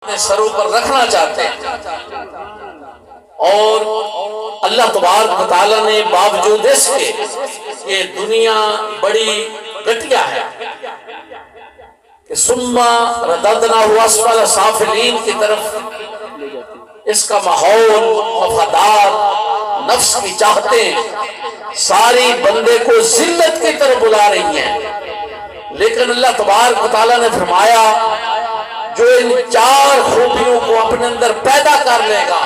اپنے سروں پر رکھنا چاہتے ہیں، اور اللہ تبارک و تعالیٰ نے باوجود اس کے کہ دنیا بڑی گھٹیا ہے کہ ثم رددناہ اسفل سافلین کی طرف اس کا ماحول، وفادار نفس کی چاہتیں ساری بندے کو ذلت کی طرف بلا رہی ہیں، لیکن اللہ تبارک و تعالیٰ نے فرمایا جو ان 4 خوبیوں کو اپنے اندر پیدا کر لے گا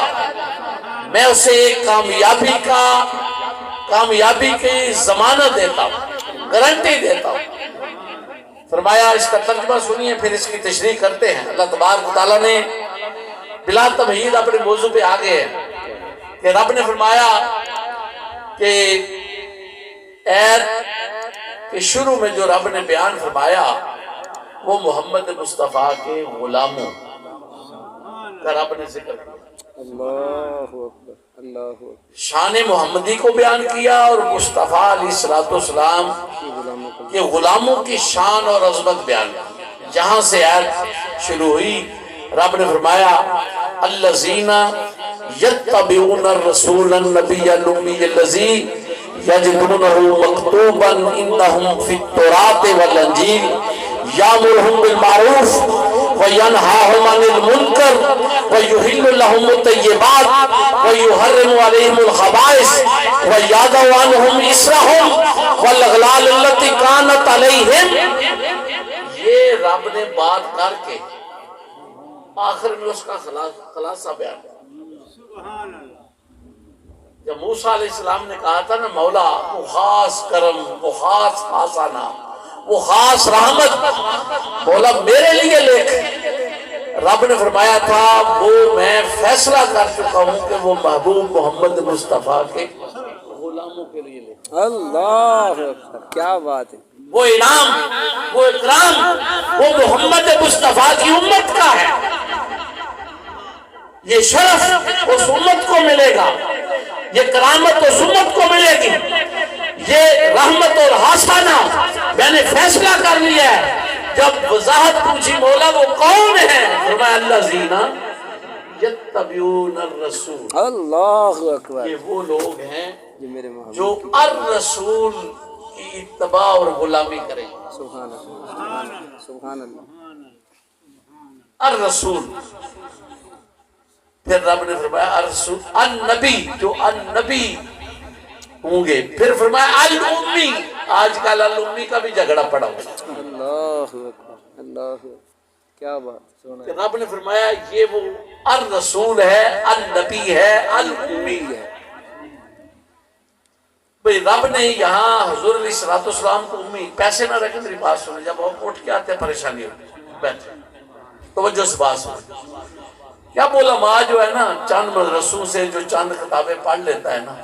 میں اسے ایک کامیابی کی ضمانت دیتا ہوں، گارنٹی دیتا ہوں۔ فرمایا اس کا ترجمہ سنیے پھر اس کی تشریح کرتے ہیں۔ اللہ تبارک و تعالیٰ نے بلا تمہید اپنے موضوع پہ آگے ہے کہ رب نے فرمایا کہ ایت کے شروع میں جو رب نے بیان فرمایا وہ محمد مصطفیٰ کے غلاموں کا رب نے ذکر کیا، اللہ اکبر، اللہ اکبر، شان محمدی کو بیان کیا اور مصطفیٰ علیہ السلام کے غلاموں کی شان اور عظمت بیان کی۔ جہاں سے آیت شروع ہوئی رب نے فرمایا الذین یتبعون الرسول النبی الامی الذی یجدونہ مکتوبا عندہم فی التوراۃ والانجیل یامرہم بالمعروف وینہاہم عن المنکر ویحل لہم الطیبات ویحرم علیہم الخبائث ویضع عنہم اصرہم والاغلال التی کانت علیہم۔ یہ رب نے بات کر کے آخر میں اس کا خلاصہ بیان کیا۔ جب موسیٰ علیہ السلام نے کہا تھا نا مولا وہ خاص کرم، وہ خاص خاصانہ، وہ خاص رحمت مولا میرے لیے لکھ، رب نے فرمایا تھا وہ میں فیصلہ کر چکا ہوں کہ وہ محبوب محمد مصطفیٰ کے غلاموں کے لیے لکھ۔ اللہ اکبر، کیا بات ہے، وہ انعام، وہ اکرام وہ محمد مصطفیٰ کی امت کا ہے، یہ شرف اس امت کو ملے گا، یہ کرامت اس امت کو ملے گی، یہ رحمت اور حسنہ میں نے فیصلہ کر لیا ہے۔ جب وضاحت پوچھی مولا وہ کون ہے، فرمایا الذین یتبعون الرسول، اللہ اکبر، یہ وہ لوگ ہیں جو میرے محمد جو الرسول کی اتباع اور غلامی کریں۔ سبحان اللہ، سبحان اللہ، الرسول، پھر رب نے فرمایا الرسول النبی، جو النبی ہوں گے، پھر فرمایا الامی، آج کل الامی کا بھی جھگڑا پڑا ہوا، اللہ اکبر، اللہ اکبر، کیا بات، سونا کہ رب نے فرمایا یہ وہ الرسول ہے، النبی ہے، الامی ہے۔ بھئی رب نے یہاں حضور علیہ السلام کو امی، پیسے نہ رکھیں، میری بات سنیں، جب آپ اٹھ کے آتے ہیں پریشانی ہوتی ہے، بیٹھے توجہ سے بات سنیں۔ کیا بولا ماں جو ہے نا چند مدرسوں سے جو چند کتابیں پڑھ لیتا ہے نا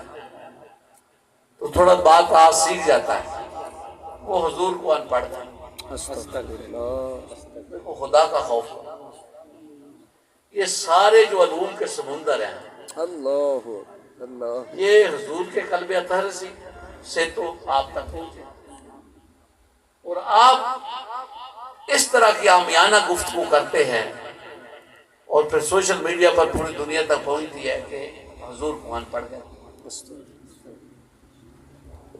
تو تھوڑا بات آج سیکھ جاتا ہے، وہ حضور کو ان پڑھ تھا، استغفراللہ، وہ خدا کا خوف ہو۔ یہ سارے جو علوم کے سمندر ہیں اللہ اللہ، یہ حضور کے قلب اطہر سے تو آپ تک پہنچے، اور آپ اس طرح کی عامیانہ گفتگو کرتے ہیں اور پھر سوشل میڈیا پر پوری دنیا تک پہنچتی ہے کہ حضور کو ان پڑھ گئے۔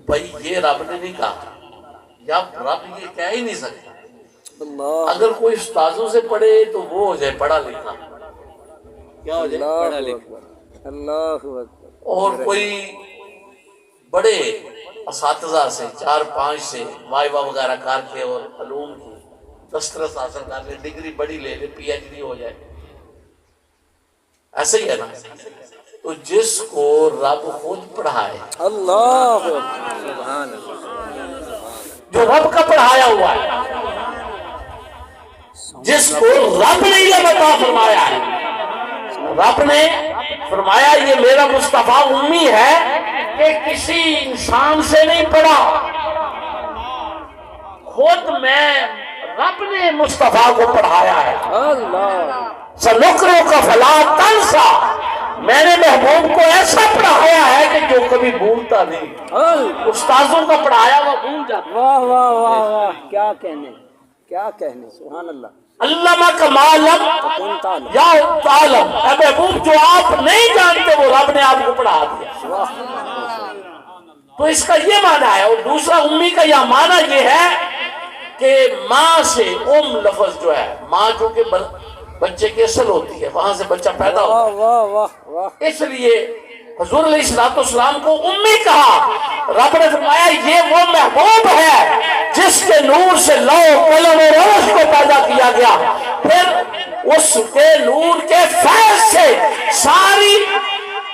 بھائی یہ رب نے نہیں کہا، یا رب یہ کہہ ہی نہیں سکتا۔ اللہ، اگر کوئی استاذوں سے پڑھے تو وہ ہو جائے پڑھا لکھا، کیا ہو جائے پڑھا اللہ لکھا، اکبر، اللہ اکبر، اور کوئی بڑے اساتذہ سے 4-5 سے وائوا وغیرہ کر کے اور علوم کی دسترس حاصل کر لے، ڈگری بڑی لے لے، پی ایچ ڈی ہو جائے، ایسے ہی ہے نا۔ تو جس کو رب خود پڑھائے، اللہ اکبر، سبحان اللہ، جو رب کا پڑھایا ہوا ہے، جس کو رب نے یہ عطا فرمایا ہے، رب نے فرمایا یہ میرا مصطفیٰ امی ہے کہ کسی انسان سے نہیں پڑھا، خود میں رب نے مصطفیٰ کو پڑھایا ہے۔ اللہ، سنکروں کا فلا تنسا، میں نے محبوب کو ایسا پڑھایا ہے کہ جو کبھی بھولتا نہیں۔ استاذوں کا پڑھایا وہ بھول جاتا۔ واہ واہ واہ واہ، کیا کہنے، کیا کہنے، سبحان اللہ۔ علامہ کا معلم یا تعلم، اے محبوب جو آپ نہیں جانتے وہ رب نے آپ کو پڑھا دیا. تو اس کا یہ معنی ہے. اور دوسرا امی کا یہ معنی یہ ہے کہ ماں سے لفظ جو ہے، ماں جو کہ بچے کی اصل ہوتی ہے، وہاں سے بچہ پیدا ہوتا ہے. اس لیے حضور علیہ السلام کو امی کہا. رب نے فرمایا یہ وہ محبوب ہے جس کے نور سے لوح قلم اور عرش کو پیدا کیا گیا، پھر اس کے نور کے فیض سے ساری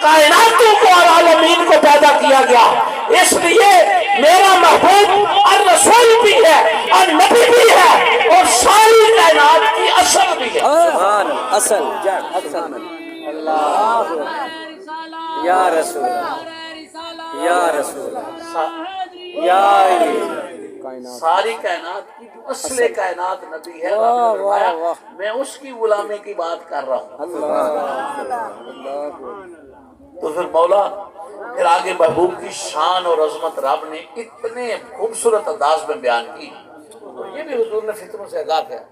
کائناتوں کو اور عالمین کو پیدا کیا گیا. اس لیے میرا محبوب الرسول بھی ہے اور نبی بھی ہے اور ساری کائنات کی اصل بھی ہے. اصل اللہ یا رسول یا رسول یا ساری کائنات کی جو اصل کائنات نبی ہے. میں اس کی غلامی کی بات کر رہا ہوں. تو پھر مولا پھر آگے محبوب کی شان اور عظمت رب نے اتنے خوبصورت انداز میں بیان کی. اور یہ بھی حضور نے فطروں سے آگاہ کیا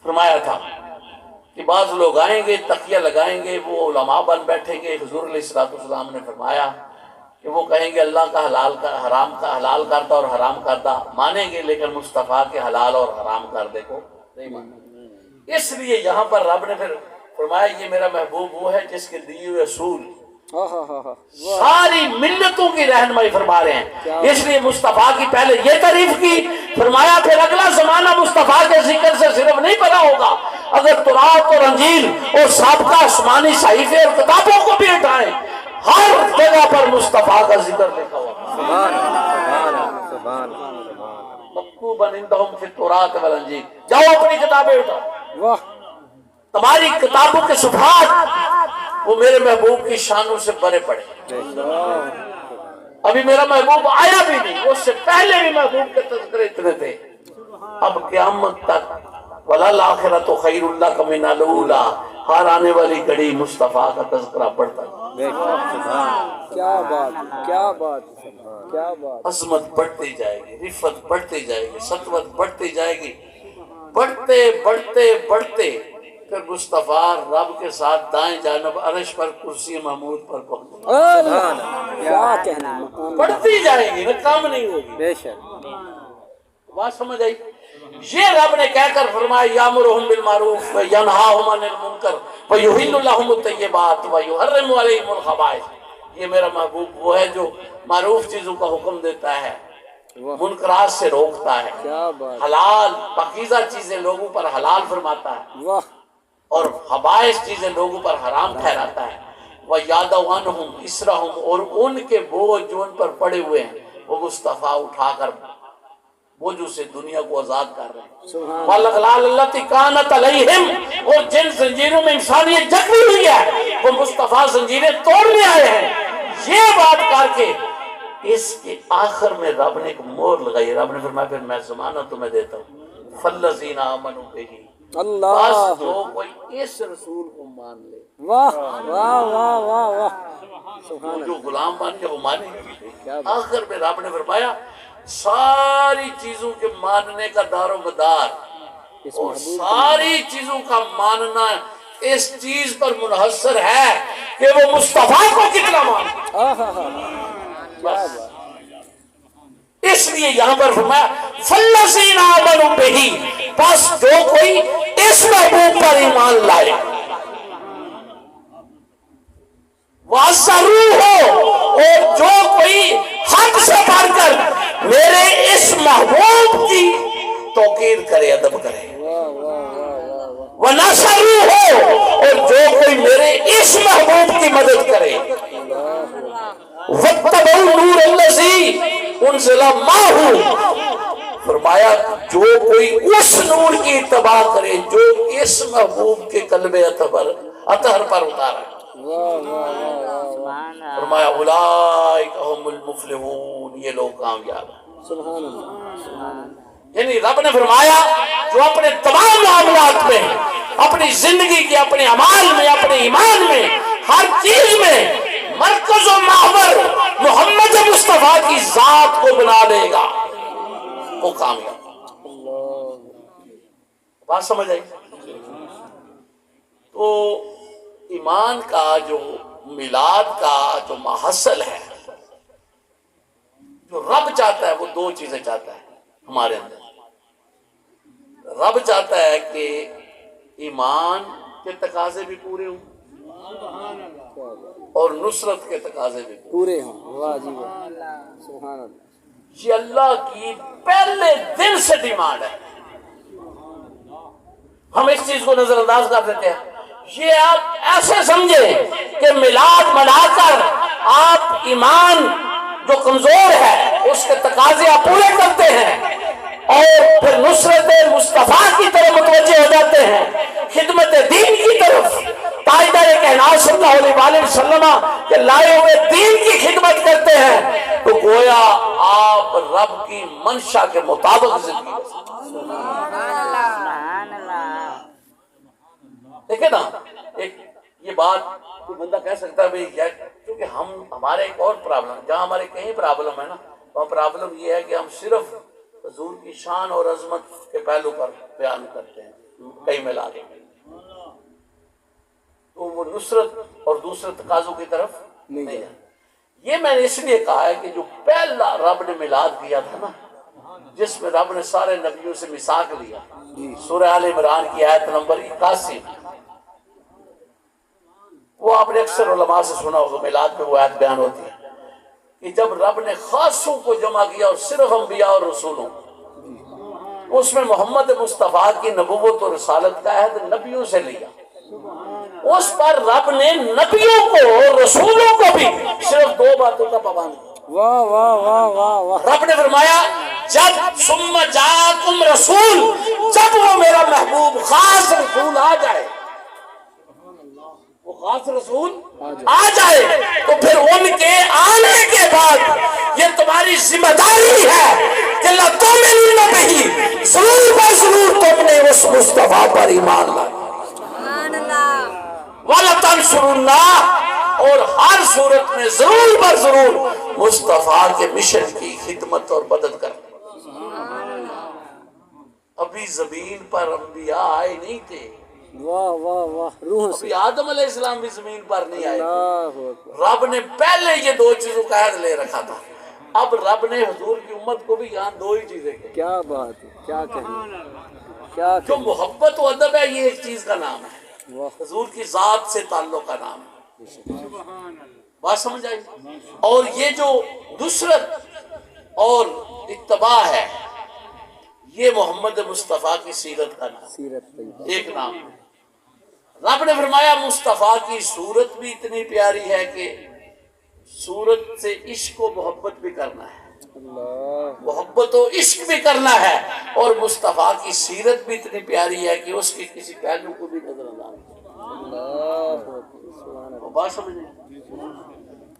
فرمایا تھا کہ بعض لوگ آئیں گے، تقیہ لگائیں گے، وہ علماء بن بیٹھیں گے. حضور علیہ السلام نے فرمایا کہ وہ کہیں گے اللہ کا حلال کا حرام کا حلال کردہ اور حرام کردہ مانیں گے، لیکن مصطفیٰ کے حلال اور حرام کردے کو نہیں مانیں گے. اس لیے یہاں پر رب نے پھر فرمایا یہ میرا محبوب وہ ہے جس کے دیے ہوئے اصول ساری ملتوں کی رہنمائی فرما رہے ہیں. اس لیے مصطفیٰ کی پہلے یہ تعریف کی، فرمایا پھر اگلا زمانہ مصطفیٰ کے ذکر سے صرف نہیں بنا ہوگا. اگر تورات اور انجیل اور سابقہ آسمانی صحیفے اور کتابوں کو بھی اٹھائیں، ہر جگہ پر مصطفیٰ کا ذکر لکھا ہوا مکتوبا عندہم فی التوراۃ والانجیل. جاؤ اپنی کتابیں اٹھاؤ، تمہاری کتابوں کے صفحات وہ میرے محبوب کی شانوں سے بھرے پڑے. ابھی میرا محبوب آیا بھی نہیں، اس سے پہلے بھی محبوب کے تذکرے اتنے تھے. اب قیامت تک وَلَلْآخِرَةُ خَيْرٌ لَكَ مِنَ الْأُولَىٰ، ہر آنے والی گھڑی مصطفیٰ کا تذکرہ پڑھتا ہے. کیا بات کیا بات کیا بات. عظمت بڑھتی جائے گی، رفت بڑھتی جائے گی، سطوت بڑھتی جائے گی. بڑھتے بڑھتے بڑھتے پھر مصطفیٰ رب کے ساتھ دائیں جانب عرش پر کرسی محمود پر پہنچ کیا کہنا. بڑھتی جائے گی، نہ کام نہیں ہوگی. بے شک بات سمجھ آئی. یہ رب نے کہہ کر فرمایا یامرہم بالمعروف وینہاہم عن المنکر ویحل لہم الطیبات ویحرم علیہم الخبائث. یہ میرا محبوب وہ ہے جو معروف چیزوں کا حکم دیتا ہے، منکرات سے روکتا ہے، حلال پاکیزہ چیزیں لوگوں پر حلال فرماتا ہے اور خبائث چیزیں لوگوں پر حرام ٹھہراتا ہے. وَيَادَوْ عَنْهُمْ إِسْرَهُمْ، اور ان کے بوجھ جو ان پر پڑے ہوئے ہیں وہ مصطفیٰ اٹھا کر بوجھوں سے دنیا کو آزاد کر رہے ہیں. وَالْأَغْلَالَ الَّتِي كَانَتْ عَلَيْهِمْ، اور جن زنجیروں میں انسانیت جکڑی ہوئی ہے وہ مصطفیٰ زنجیریں توڑنے آئے ہیں. یہ بات کر کے اس کے آخر میں رب نے ایک مور لگائی. رب نے فرمایا پھر میں زمانہ تمہیں دیتا ہوں فَالَّذِينَ آمَنُوا بِهِ، بس جو کوئی اس رسول کو مان لے. واہ واہ واہ واہ واہ. جو غلام بن کے وہ مانے. آخر میں رب نے فرمایا ساری چیزوں کے ماننے کا دار و مدار اور ساری چیزوں کا ماننا اس چیز پر منحصر ہے کہ وہ مصطفیٰ کو کتنا مانے. اس لیے یہاں پر فرمایا فَالَّذِينَ آمَنُوا بِهِ، بس جو کوئی اس محبوب پر ایمان لائے، وَعَزَّرُوهُ، اور جو کوئی حد سے بڑھ کر میرے اس محبوب کی توقیر کرے، ادب کرے. وَنَصَرُوهُ، اور جو کوئی میرے اس محبوب کی مدد کرے. وَاتَّبَعُوا النُّورَ الَّذِي أُنزِلَ مَعَهُ، فرمایا جو کوئی اس نور کی اتباع کرے جو اس محبوب کے قلب اطہر پر اتارا. فرمایا اولئک هم المفلحون، یہ لوگ کامیاب ہیں. یعنی رب نے فرمایا جو اپنے تمام معاملات میں، اپنی زندگی کے اپنے اعمال میں، اپنے ایمان میں، ہر چیز میں مرکز و محور محمد مصطفیٰ کی ذات کو بنا لے گا وہ کامیاب. بات سمجھ آئی؟ تو ایمان کا جو میلاد کا جو محصل ہے، جو رب چاہتا ہے، وہ دو چیزیں چاہتا ہے ہمارے اندر۔ رب چاہتا ہے کہ ایمان کے تقاضے بھی پورے ہوں اور نصرت کے تقاضے بھی پورے ہوں۔ واہ جی واہ، سبحان اللہ۔ یہ اللہ کی پہلے دن سے ڈیمانڈ ہے۔ ہم اس چیز کو نظر انداز کر دیتے ہیں۔ یہ آپ ایسے سمجھیں کہ میلاد منا کر آپ ایمان جو کمزور ہے اس کے تقاضے آپ پورے کرتے ہیں اور پھر نصرت مصطفیٰ کی طرف متوجہ ہو جاتے ہیں، خدمت دین کی طرف، تاجدار کائنات صلی اللہ علیہ وسلم کے لائے ہوئے دین کی خدمت کرتے ہیں، تو گویا آپ رب کی منشا کے مطابق زندگی دیکھیں نا۔ ایک یہ بات کوئی بندہ کہہ سکتا ہے بھئی کیونکہ ہمارے ایک اور پرابلم، جہاں ہمارے کہیں پرابلم ہے نا، وہاں پرابلم یہ ہے کہ ہم صرف حضور کی شان اور عظمت کے پہلو پر بیان کرتے ہیں کئی میلاد میں، تو وہ نصرت اور دوسرے تقاضوں کی طرف نہیں ہے۔ یہ میں نے اس لیے کہا ہے کہ جو پہلا رب نے میلاد کیا تھا نا، جس میں رب نے سارے نبیوں سے میثاق لیا، سورہ آل عمران کی آیت نمبر 81، وہ آپ نے اکثر علماء سے سنا ہوگا، میلاد میں وہ آیت بیان ہوتی ہے کہ جب رب نے خاصوں کو جمع کیا اور صرف انبیاء اور رسولوں، اس میں محمد مصطفیٰ کی نبوت اور رسالت کا عہد نبیوں سے لیا، اس پر رب نے نبیوں کو رسولوں کو بھی صرف دو باتوں کا پابند کیا۔ واہ واہ واہ واہ واہ۔ رب نے فرمایا جب ثم جاءکم رسول، جب وہ میرا محبوب خاص رسول آ جائے، وہ خاص رسول آ جائے، تو پھر ان کے آنے کے بعد یہ تمہاری ذمہ داری ہے کہ لَتُؤْمِنُنَّ بِهِ، ضرور بہ ضرور تم نے اس مصطفیٰ پر ایمان لانا، وَلَتَنْصُرُنَّهُ، اور ہر صورت میں ضرور بہ ضرور مصطفیٰ کے مشن کی خدمت اور مدد کرنا۔ ابھی زمین پر انبیاء آئے نہیں تھے، واہ واہ واہ، روح سے۔ ابھی آدم علیہ السلام بھی زمین پر نہیں آئے اللہ تھے، اکبر۔ رب نے پہلے یہ دو چیزوں کا عہد لے رکھا تھا۔ اب رب نے حضور کی امت کو بھی یہاں دو ہی چیزیں کہیں، کیا بات ہے، کیا کہیں، کیا جو کہیں۔ محبت و ادب ہے، یہ ایک چیز کا نام ہے، واہ، حضور کی ذات سے تعلق کا نام ہے، بات سمجھ آئی؟ اور یہ جو نصرت اور اتباع ہے، یہ محمد مصطفیٰ کی سیرت کا نام سیرت طیبہ۔ ایک نام ہے۔ رب نے فرمایا مصطفیٰ کی صورت بھی اتنی پیاری ہے کہ صورت سے عشق و محبت بھی کرنا ہے، اللہ، محبت و عشق بھی کرنا ہے، اور مصطفیٰ کی سیرت بھی اتنی پیاری ہے کہ اس کی کسی پہلو کو بھی نظر انداز اللہ اکبر، سبحان اللہ۔ بات سمجھیں۔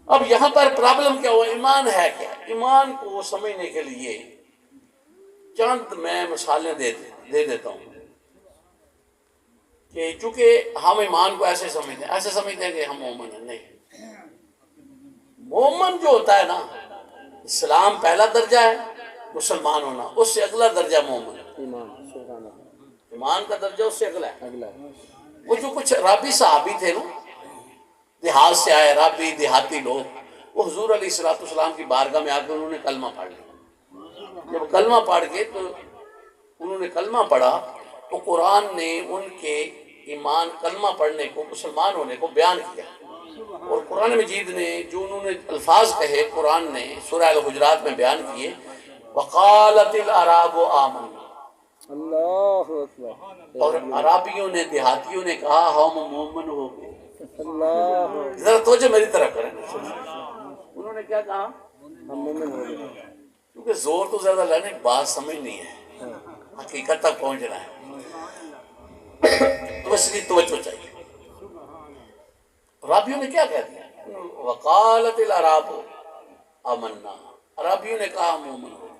اب یہاں پر پرابلم کیا ہوا؟ ایمان ہے کیا؟ ایمان کو سمجھنے کے لیے چند میں مثالیں دے دیتا ہوں کہ چونکہ ہم ایمان کو ایسے سمجھتے ہیں کہ ہم مومن ہیں، نہیں۔ مومن جو ہوتا ہے نا، اسلام پہلا درجہ ہے، مسلمان ہونا، اس سے اگلا درجہ مومن ہے، ایمان، سبحان اللہ، ایمان کا درجہ اس سے اگلا ہے۔ اگلا۔ وہ جو کچھ عربی صحابی تھے نا، دیہات سے آئے عربی دیہاتی لوگ، وہ حضور علیہ السلام کی بارگاہ میں آ کے انہوں نے کلمہ پڑھ لیا۔ جب کلمہ پڑھ کے تو انہوں نے کلمہ پڑھا تو قرآن نے ان کے ایمان کلمہ پڑھنے کو، مسلمان ہونے کو بیان کیا، اور قرآن مجید نے جو انہوں نے الفاظ کہے، قرآن نے سورہ الحجرات میں بیان کیے، وقالت الاعراب آمنا، اللہ اکبر، اور عرابیوں نے، دیہاتیوں نے کہا ہم مومن ہو گئے۔ اللہ اکبر، ذرا توجہ میری طرف کریں، انہوں نے کیا کہا؟ ہم مومن ہو گئے۔ کیونکہ زور تو زیادہ لینے کی بات سمجھنی ہے، حقیقت تک پہنچنا ہے، تو اس لیے توجہ چاہیے۔ عرابیوں نے کیا کہہ دیا؟ وقالت الاعراب آمنا، عرابیوں نے کہا مومن ہو گئے۔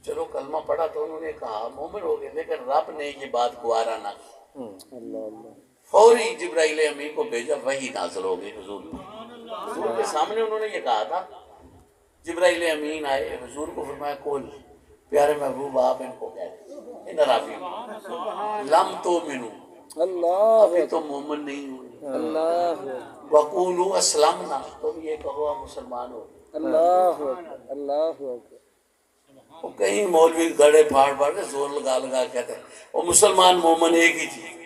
چلو کلمہ پڑھا تو انہوں نے کہا مومن ہو گئے، لیکن رب نے یہ بات گوارا نہ کی، اللہ اللہ، فوری جبرائیل امین کو بھیجا، وحی نازل ہو گئی حضور پر۔ حضور کے سامنے انہوں نے یہ کہا تھا، جبرائیل امین آئے، حضور کو فرمایا کل پیارے محبوب آپ ان کو کہتے ہیں ان عربی لم تؤمنوا اللہ ابھی تو مومن نہیں ہوئے، اللہ وقولوا اسلمنا تم یہ کہو ہم مسلمان ہو گئے۔ اللہ اللہ وہ کئی مولوی گڑے پھاڑ پھاڑ کے زور لگا لگا کے کہتے ہیں وہ مسلمان مومن ایک ہی چیز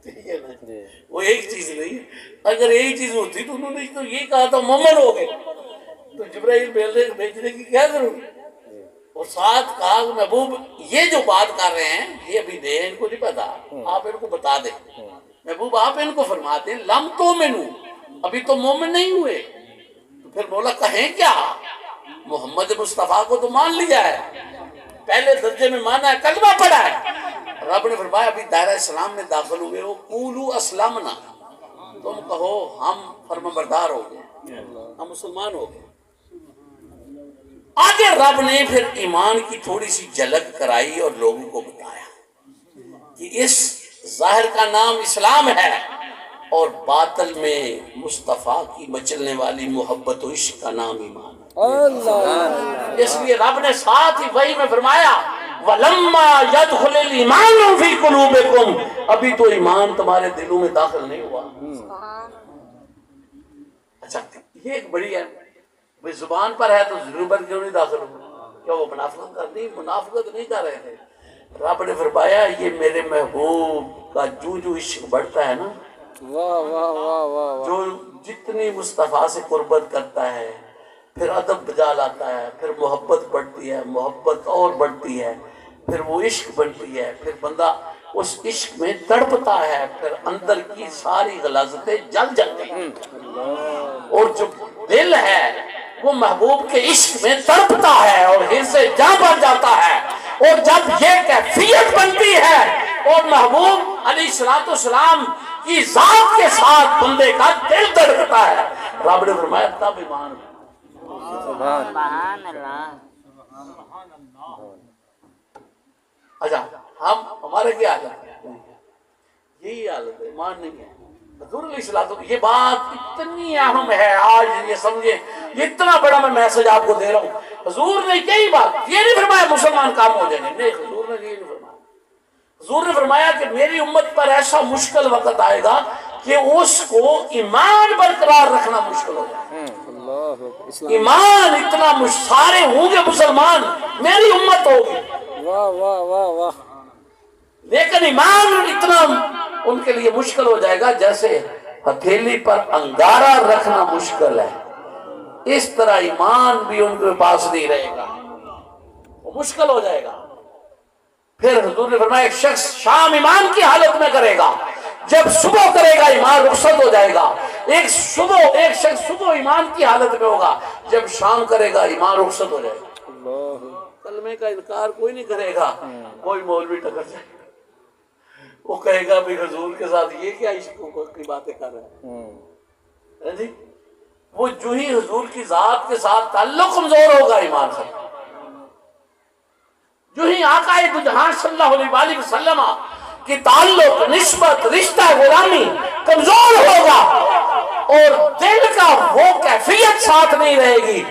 ٹھیک ہے نا؟ وہ ایک چیز نہیں ہے، اگر ایک چیز ہوتی تو انہوں نے تو یہ کہا تھا مومن ہو گئے، تو جبرائیل بھیجنے کی کیا ضرورت؟ اور ساتھ کہا کہ محبوب یہ جو بات کر رہے ہیں یہ ابھی دے ان کو نہیں پتا، آپ ان کو بتا دیں محبوب، آپ ان کو فرما دیں لم تؤمنوا ابھی تو مومن نہیں ہوئے، تو پھر مولا کہیں کیا؟ محمد مصطفیٰ کو تو مان لیا ہے، پہلے درجے میں مانا ہے، کلمہ پڑھا ہے، رب نے فرمایا ابھی دائرہ اسلام میں داخل ہوئے ہو، قولوا اسلمنا تم کہو ہم فرمانبردار ہو گئے، ہم مسلمان ہو گئے۔ آگے رب نے پھر ایمان کی تھوڑی سی جھلک کرائی اور لوگوں کو بتایا کہ اس ظاہر کا نام اسلام ہے اور باطل میں مصطفیٰ کی مچلنے والی محبت و عشق کا نام ایمان ہے۔ اللہ اس لیے رب نے ساتھ ہی وحی میں فرمایا وَلَمَّا يَدْخُلِ الْإِيمَانُ فِي قُلُوبِكُمْ ابھی تو ایمان تمہارے دلوں میں داخل نہیں ہوا۔ اچھا یہ ایک بڑی ہے بھئی زبان پر ہے تو ضرور پر کیوں نہیں داخل ہوا؟ کیا وہ منافقت کرنی؟ منافقت نہیں کر رہے تھے۔ رب نے فرمایا یہ میرے محبوب کا جو عشق بڑھتا ہے نا، واہ واہ واہ واہ واہ جو جتنی مصطفیٰ سے قربت کرتا ہے پھر ادب بجا لاتا ہے، پھر محبت بڑھتی ہے، محبت اور بڑھتی ہے، پھر وہ عشق بنتی ہے، پھر بندہ اس عشق میں تڑپتا ہے، پھر اندر کی ساری غلاظتیں جل جاتی ہیں، اور جو دل ہے وہ محبوب کے عشق میں تڑپتا ہے اور ہر سے جا بن جاتا ہے، اور جب یہ کیفیت بنتی ہے اور محبوب علیہ السلام کی ذات کے ساتھ بندے کا دل دھڑکتا ہے، رب نے فرمایا تب ایمان۔ سبحان اللہ۔ اچھا ہمارے کیا حالت ہے؟ یہی حالت ہے، ایمان نہیں ہے۔ حضور علیہ السلام یہ بات اتنی اہم ہے، آج یہ سمجھیں، یہ اتنا بڑا میں میسج آپ کو دے رہا ہوں۔ حضور نے یہی بات یہ نہیں فرمایا مسلمان کام ہو جائیں گے، نہیں، حضور نے یہ نہیں فرمایا۔ حضور نے فرمایا کہ میری امت پر ایسا مشکل وقت آئے گا کہ اس کو ایمان برقرار رکھنا مشکل ہو جائے گا۔ ایمان اتنا سارے ہوں گے مسلمان، میری امت ہوگی، واہ واہ واہ واہ لیکن ایمان اتنا ان کے لیے مشکل ہو جائے گا جیسے ہتھیلی پر انگارہ رکھنا مشکل ہے، اس طرح ایمان بھی ان کے پاس نہیں رہے گا، وہ مشکل ہو جائے گا۔ پھر حضور نے فرمایا ایک شخص شام ایمان کی حالت میں کرے گا، جب صبح کرے گا ایمان رخصت ہو جائے گا۔ ایک شخص صبح ایمان کی حالت میں ہوگا، جب شام کرے گا ایمان رخصت ہو جائے گا۔ کلمے کا انکار کوئی نہیں کرے گا، کوئی مولوی ٹکر جائے گا، وہ کہے گا بھی حضور کے ساتھ یہ کیا عشق کی باتیں کر رہے ہیں جی۔ وہ جو ہی حضور کی ذات کے ساتھ تعلق کمزور ہوگا ایمان سے، جو ہی آقا دو جہاں صلی اللہ علیہ وسلم کی تعلق، نسبت، رشتہ، غلامی کمزور ہوگا اور دل کا وہ کیفیت ساتھ نہیں رہے گی،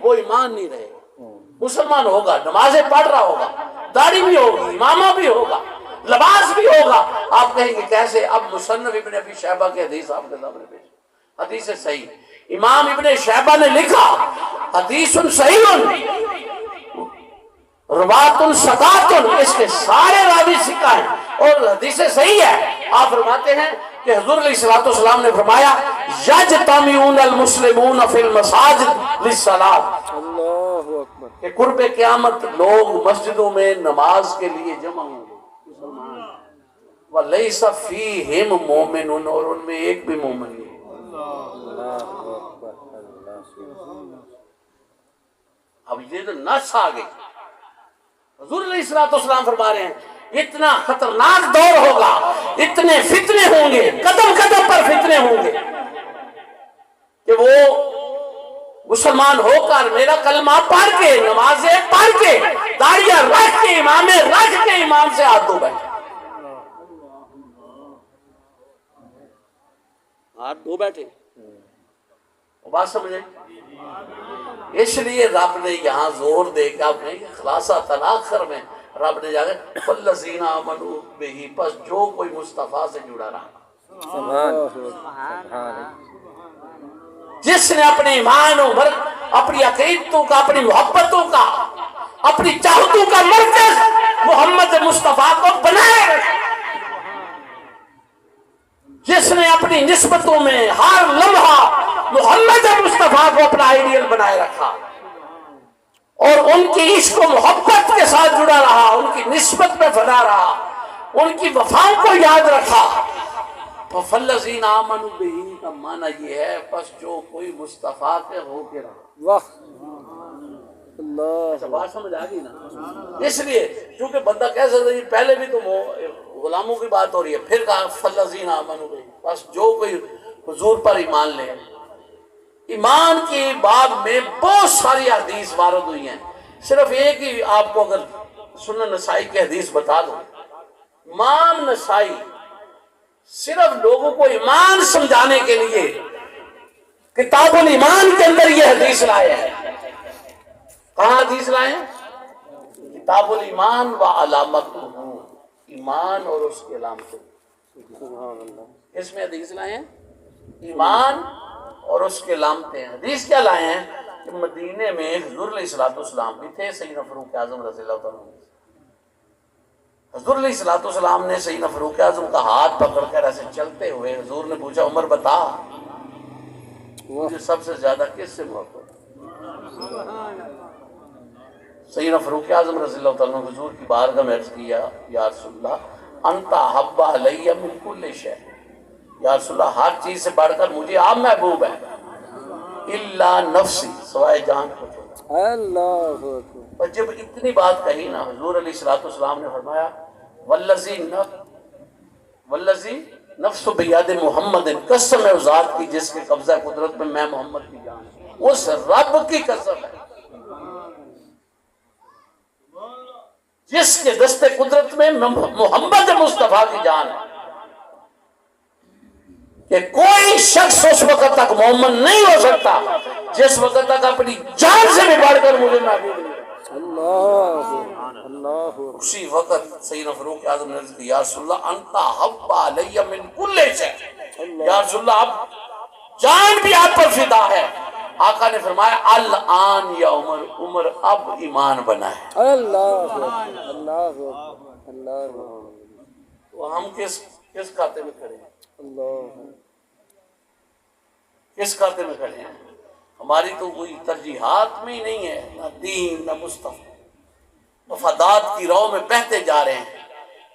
وہ ایمان نہیں رہے گا۔ مسلمان ہوگا، نمازیں پڑھ رہا ہوگا، داڑھی بھی ہوگی، امامہ بھی ہوگا، لباس بھی ہوگا، آپ کہیں گے کیسے؟ اب مصنف ابن ابی شیبہ کی حدیث آپ کے سامنے پیش، حدیث صحیح، امام ابن شیبہ نے لکھا حدیث صحیح روات ثقات، اس کے سارے راوی ثقہ ہیں اور حدیث صحیح ہے۔ آپ فرماتے ہیں کہ حضور علیہ السلام نے فرمایا یجتمعون المسلمون فی المساجد للصلاۃ، اللہ اکبر کہ قرب قیامت لوگ مسجدوں میں نماز کے لیے جمع ہوں گے، وَلَيْسَ فِيهِمْ مُؤْمِنٌ، اور ان میں ایک بھی مومن نہیں۔ اب یہ تو نس آ گئی، حضور علیہ السلام فرما رہے ہیں اتنا خطرناک دور ہوگا، اتنے فتنے ہوں گے، قدم قدم پر فتنے ہوں گے کہ وہ مسلمان ہو کر میرا کلمہ پڑھ کے، نمازیں پڑھ کے، داڑیاں رکھ کے، امامیں رکھ کے امام سے ہاتھ دھو بیٹھے، ہاتھ دھو بیٹھے، وہ بات سمجھے؟ اس لیے رب نے یہاں زور دے کے اپنے خلاصہ تناخر میں رب نے جا کے فالذین آمنوا بہ، پس جو کوئی مصطفیٰ سے جڑا رہا، جس نے اپنے ایمان و اپنی عقیدتوں کا، اپنی محبتوں کا، اپنی چاہتوں کا مرکز محمد مصطفیٰ کو بنائے رکھا، جس نے اپنی نسبتوں میں ہر لمحہ محمد مصطفیٰ کو اپنا آئیڈیل بنائے رکھا اور ان کی عشق و محبت کے ساتھ جڑا رہا، ان کی نسبت میں فنا رہا، ان کی وفاؤں کو یاد رکھا، فالذین آمنوا بہ کا معنی یہ ہے پس جو کوئی مصطفیٰ کے ہو کے رہا۔ واہ اللہ، بات سمجھ آ گئی نا؟ اس لیے چونکہ بندہ کہہ سکتا ہے پہلے بھی تو غلاموں کی بات ہو رہی ہے، پھر کہا فالذین آمنوا بہ، بس جو کوئی حضور پر ایمان لے۔ ایمان کی باب میں بہت ساری حدیث وارد ہوئی ہیں، صرف ایک ہی آپ کو اگر سنن نسائی کی حدیث بتا دوں، امام نسائی صرف لوگوں کو ایمان سمجھانے کے لیے کتاب الایمان کے اندر یہ حدیث لائے ہیں۔ کہاں حدیث لائے ہیں؟ کتاب الایمان و علامتہ، ایمان اور اس کی علامتیں۔ اس میں حدیث لائے ہیں ایمان اور اس کے علامتیں۔ حدیث کیا لائے ہیں کہ مدینے میں حضور علیہ الصلوۃ والسلام بھی تھے، سیدنا فاروق اعظم رضی اللہ تعالیٰ عنہ۔ حضور علیہ الصلوۃ والسلام نے سیدنا فاروق اعظم کا ہاتھ پکڑ کر ایسے چلتے ہوئے حضور نے پوچھا عمر بتا مجھے سب سے زیادہ کس سے محبت؟ سیدنا فاروق اعظم رضی اللہ تعالیٰ عنہ حضور کی بارگاہ میں عرض کیا یا رسول اللہ انت احب علی من کل شیء، یا رسول اللہ ہر چیز سے بڑھ کر مجھے آپ محبوب ہے، الا نفسی، سوائے جان کو چھوڑا۔ اللہ اور جب اتنی بات کہی نا حضور علیہ الصلوۃ والسلام نے فرمایا والذی نفس بیاد محمد، قسم ہے اس ذات کی جس کے قبضہ قدرت میں میں محمد کی جان ہوں، اس رب کی قسم ہے جس کے دست قدرت میں محمد مصطفیٰ کی جان ہے، کہ کوئی شخص اس وقت تک مومن نہیں ہو سکتا جس وقت تک اپنی جان سے بھی بڑھ کر مجھے محبوب نہیں۔ اللہ اللہ، اسی وقت سیدنا فاروق اعظم نے عرض کی یا رسول اللہ انت احب علی من کل شیء، یا رسول اللہ اب جان بھی آپ پر فدا ہے۔ آقا نے فرمایا الان یا عمر، عمر اب ایمان بنا ہے۔ اللہ اللہ اللہ، تو ہم کس کھاتے میں کھڑے ہیں؟ اللہ، کس کھاتے میں کھڑے ہیں؟ ہماری تو کوئی ترجیحات میں ہی نہیں ہے، نہ دین نہ مصطفیٰ، مفادات کی راہ میں بہتے جا رہے ہیں،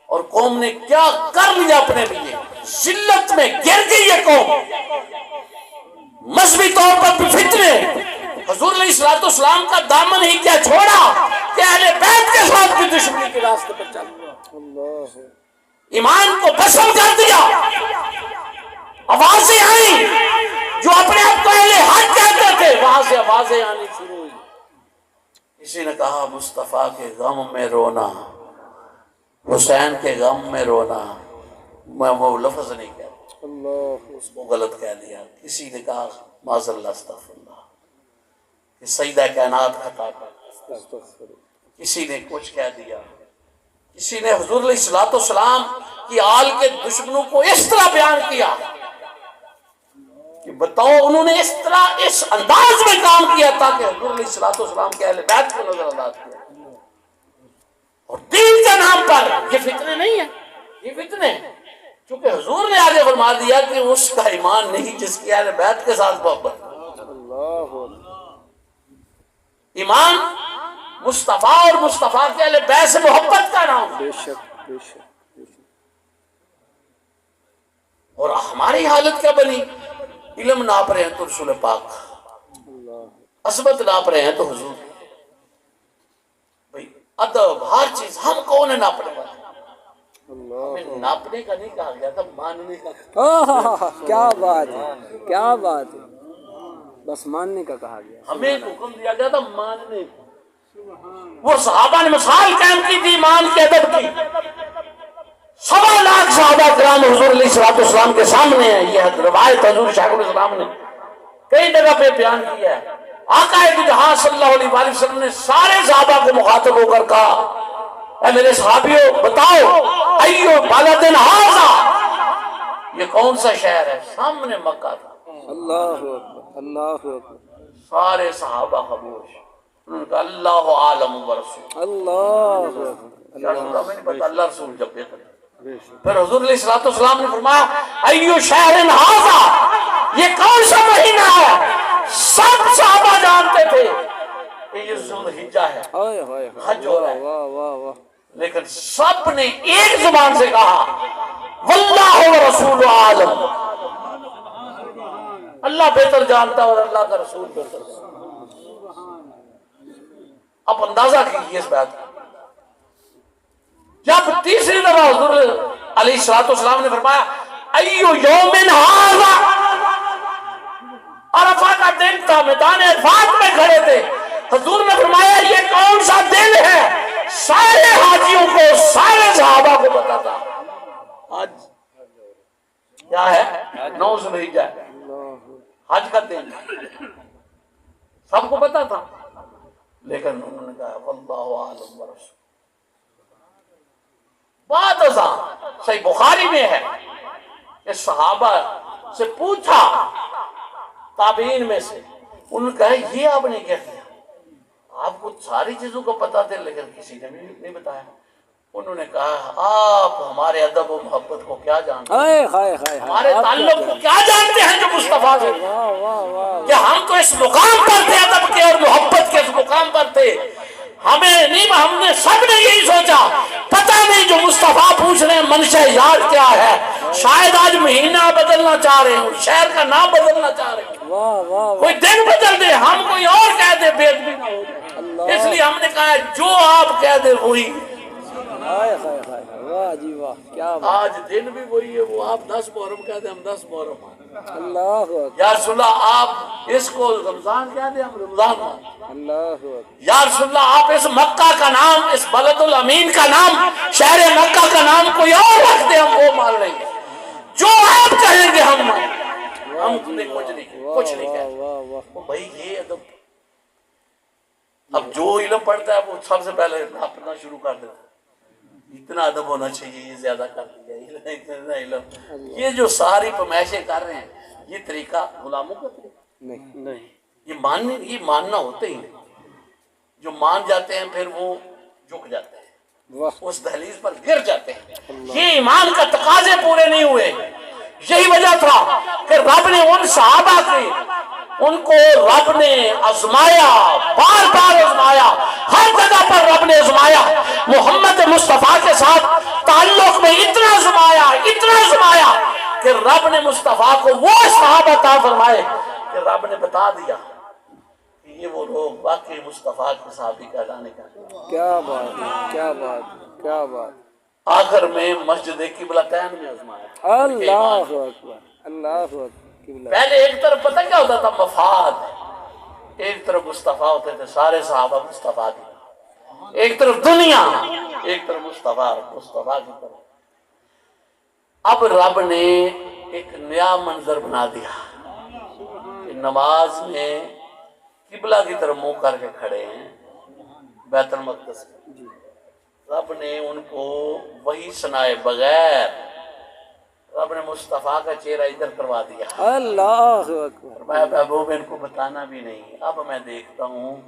اور قوم نے کیا کر لیا اپنے لیے، ذلت میں گر گئی یہ قوم، مذہبی طور پر بھی فتنے، حضور علیہ الصلوۃ والسلام کا دامن ہی کیا چھوڑا کہ اہل بیت کے ساتھ بھی دشمنی کے راستے پر چل گیا، اللہ، ایمان کو بسم کر دیا۔ آوازیں آئیں جو اپنے آپ کو اہل حق کہتے تھے، وہاں سے آوازیں آنی شروع ہوئی۔ کسی نے کہا مصطفیٰ کے غم میں رونا، حسین کے غم میں رونا، میں وہ لفظ نہیں کہتا، اللہ، اس کو غلط کہہ دیا۔ کسی نے کہا معاذ اللہ استغفر اللہ کہ سیدہ کائنات خطا کر، استغفر، کسی نے کچھ کہہ دیا، کسی نے حضور علیہ الصلوۃ والسلام کی آل کے دشمنوں کو اس طرح بیان کیا کہ بتاؤ انہوں نے اس طرح اس انداز میں کام کیا تھا کہ حضور علیہ الصلوۃ والسلام کے اہل بیت کو نظر انداز کیا، اور دین کے نام پر یہ فتنے نہیں ہیں، یہ فتنے ہیں، چونکہ حضور نے آگے فرما دیا کہ اس کا ایمان نہیں جس کی اہل بیت کے ساتھ محبت۔ اللہ، ایمان مصطفیٰ اور مصطفیٰ کے اہل بیت سے محبت کا نام، بے شک بے شک بے شک، اور ہماری حالت کیا بنی؟ علم ناپ رہے ہیں تو رسول پاک، اللہ، عصمت ناپ رہے ہیں تو حضور، بھئی ادب ہر چیز ہم کون ہے ناپنے والے؟ ہمیں اللہ، ناپنے کا نہیں کہا گیا تھا، ماننے کا کہا۔ کیا بات ہے، کیا بات ہے، بس ماننے کا کہا گیا۔ ہمیں حکم دیا گیا تھا ماننے کا۔ وہ صحابہ نے مثال قائم کی تھی ایمان کے ادب کی، 1.25 صحابہ کرام حضور علیہ الصلوۃ والسلام کے سامنے ہیں، یہ روایت حضور شیخ الاسلام نے کئی جگہ پہ بیان کیا ہے. آقا جہاں صلی اللہ علیہ وآلہ وسلم نے سارے صحابہ کو مخاطب ہو کر کہا اے میرے صحابیوں بتاؤ ایو بلد ھذا، یہ کون سا شہر ہے؟ سامنے مکہ تھا. اللہ اکبر اللہ اکبر. سارے صحابہ خاموش. انہوں نے کہا اللہ عالم ورسول. اللہ اکبر. یا رسول اللہ میں نہیں پتا، اللہ رسول جب بہتر. پھر حضور علیہ الصلوۃ والسلام نے فرمایا ایو شہر ھذا، یہ کون سا مہینہ ہے؟ سب صحابہ جانتے تھے کہ یہ ذوالحجہ ہے، ہائے ہائے حج ہو رہا ہے. واہ واہ واہ. لیکن سب نے ایک زبان سے کہا واللہ ورسول عالم، اللہ بہتر جانتا اور اللہ کا رسول بہتر جانتا. اب اندازہ کیجیے اس بات کا. جب تیسری دفعہ حضور علیہ الصلوۃ والسلام نے فرمایا ایو یوم ھذا، عرفہ کا دن تھا، میدان عرفات میں کھڑے تھے. حضور نے فرمایا یہ کون سا دن ہے؟ سارے حاجیوں کو، سارے صحابہ کو پتا تھا. آج کیا ہے؟ 9 ذوالحجہ ہے، حج کا دن، سب کو پتا تھا. لیکن انہوں نے کہا واللہ عالم ورسول. بات ازاں صحیح بخاری میں ہے کہ صحابہ سے پوچھا تابعین میں سے، انہوں نے کہا یہ آپ نے کیا کیا؟ آپ کو ساری چیزوں کا پتا تھا لیکن کسی نے بھی نہیں بتایا. انہوں نے کہا آپ ہمارے ادب و محبت کو کیا جانتے ہیں، ہمارے تعلق کو کیا جانتے ہیں جو مصطفیٰ سے، کہ ہم تو اس مقام پر تھے، ادب کے اور محبت کے اس مقام پر تھے. ہمیں نہیں، ہم نے سب نے یہی سوچا پتہ نہیں جو مصطفیٰ پوچھ رہے ہیں منشا یاد کیا ہے. شاید آج مہینہ بدلنا چاہ رہے ہوں، شہر کا نام بدلنا چاہ رہے ہیں، کوئی دن بدل دے، ہم کوئی اور کہہ دے، بے ادبی نہ ہو جائے. اس لیے ہم نے کہا جو آپ کہہ دے وہی. واہ جی واہ کیا آج دن بھی وہی ہے، وہ آپ 10 محرم کہہ دیں، ہم 10 محرم. اللہ اکبر. یا رسول اللہ آپ اس کو رمضان کہہ دیں، ہم رمضان مانیں. اللہ اکبر. یا رسول اللہ آپ اس مکہ کا نام، اس بلد الامین کا نام، شہر مکہ کا نام کوئی اور رکھ دیں، ہم وہ مان لیں گے. جو آپ کہیں گے ہم مانیں. ہم نے کچھ نہیں کہا. بھائی یہ ادب. اب جو علم پڑھتا ہے وہ سب سے پہلے اپنا شروع کر دیتا ہے، اتنا ادب ہونا چاہیے، یہ زیادہ کر دیا، اتنا علم. یہ جو ساری پمائشیں کر رہے ہیں، یہ طریقہ غلاموں کا طریقہ نہیں. یہ ماننا ہوتے ہی نہیں. جو مان جاتے ہیں پھر وہ جھک جاتے ہیں، اس دہلیز پر گر جاتے ہیں. یہ ایمان کا تقاضے پورے نہیں ہوئے. یہی وجہ تھا کہ رب نے ان صحابہ کے، ان کو رب نے آزمایا، بار بار آزمایا، ہر جگہ پر رب نے آزمایا. محمد مصطفیٰ کے ساتھ تعلق میں اتنا آزمایا کہ رب نے مصطفیٰ کو وہ صحابہ عطا فرمائے کہ رب نے بتا دیا کہ یہ وہ لوگ واقعی مصطفیٰ کے صحابی کہلانے کا. کیا بات ہے، کیا بات ہے، کیا بات. آخر میں مسجد قبلتین میں آزمایا. اللہ اکبر اللہ اکبر. پہلے ایک طرف پتہ کیا ہوتا تھا؟ مفاد. ایک طرف مصطفیٰ ہوتے تھے، سارے صحابہ مصطفیٰ کی، ایک طرف دنیا، ایک طرف مصطفیٰ کی طرف. اب رب نے ایک نیا منظر بنا دیا کہ نماز میں قبلہ کی طرف منہ کر کے کھڑے ہیں بیت المقدس میں. رب نے ان کو وہی سنائے بغیر رب نے مصطفیٰ کا چہرہ ادھر کروا دیا. اللہ اکبر. میں محبوب ان کو بتانا بھی نہیں. اب میں دیکھتا ہوں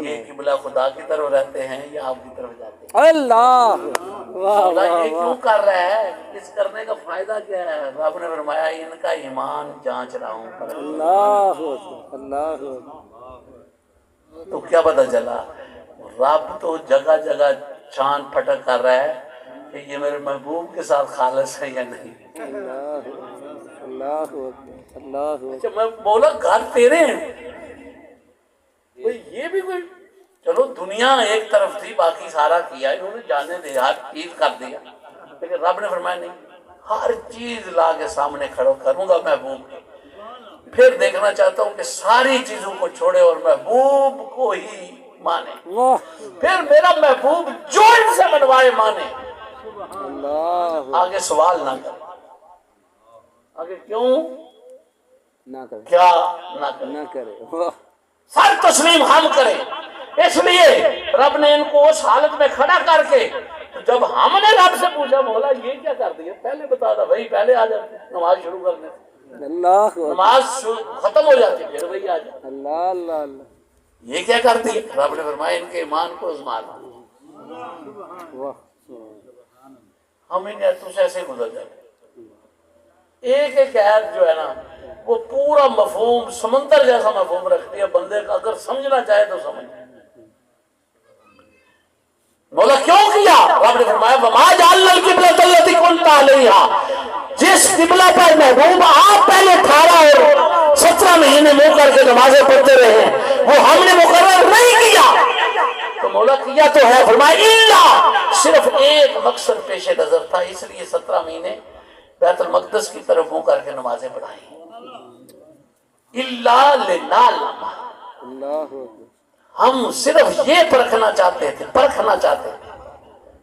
یہ قبلہ خدا کی طرف رہتے ہیں یا آپ کی طرف جاتے ہیں. اللہ یہ کیوں کر رہا ہے؟ اس کرنے کا فائدہ کیا ہے؟ رب نے فرمایا ان کا ایمان جانچ رہا ہوں. اللہ اللہ. تو کیا پتہ چلا؟ رب تو جگہ جگہ چھان پھٹک کر رہا ہے کہ یہ میرے محبوب کے ساتھ خالص ہے یا نہیں. اللہ اللہ. اچھا میں بولا گھر تیرے ہیں، یہ بھی کوئی، چلو دنیا ایک طرف تھی، باقی سارا کیا انہوں نے، جانے دے، ہر چیز کر دیا. لیکن رب نے فرمایا نہیں، ہر چیز لا کے سامنے کھڑا کروں گا محبوب کے. پھر دیکھنا چاہتا ہوں کہ ساری چیزوں کو چھوڑے اور محبوب کو ہی مانے. پھر میرا محبوب جو ان سے بنوائے مانے. آگے سوال نہ کر. آگے کیوں؟ نہ کرے کیا نہ کریں، نہ کرے واہ سر تسلیم ہم کریں. اس لیے رب نے ان کو اس حالت میں کھڑا کر کے جب ہم نے رب سے پوچھا مولا یہ کیا کر دیا، پہلے بتا تھا بھائی، پہلے آ جاتے نماز شروع کرنے، اللہ اکبر نماز ختم ہو جاتی پھر وہی آ جاتے، اللہ اللہ اللہ یہ کیا کر دیا. رب نے فرمایا ان کے ایمان کو آزما لا، واہ ہم ان ایتوں سے ایسے گزر جاتے. ایک ایک ایت جو ہے نا وہ پورا مفہوم سمندر جیسا مفہوم رکھتی ہے، بندے کا اگر سمجھنا چاہے تو سمجھ. مولا کیوں کیا؟ رب نے فرمایا وما جعلنا القبلۃ التي كنت عليها، جس قبلہ پر محبوب آپ پہلے 18 اور 17 مہینے منہ کر کے نمازیں پڑھتے رہے ہیں وہ ہم نے مقرر نہیں کیا. تو مولا کیا تو ہے، فرمایا الا، صرف ایک مقصد پیش نظر تھا، اس لیے 17 مہینے بیت المقدس کی طرف منہ کر کے نمازیں پڑھائیں. الا لنعلم، اللہ اکبر ہم صرف یہ پرکھنا چاہتے تھے، پرکھنا چاہتے تھے.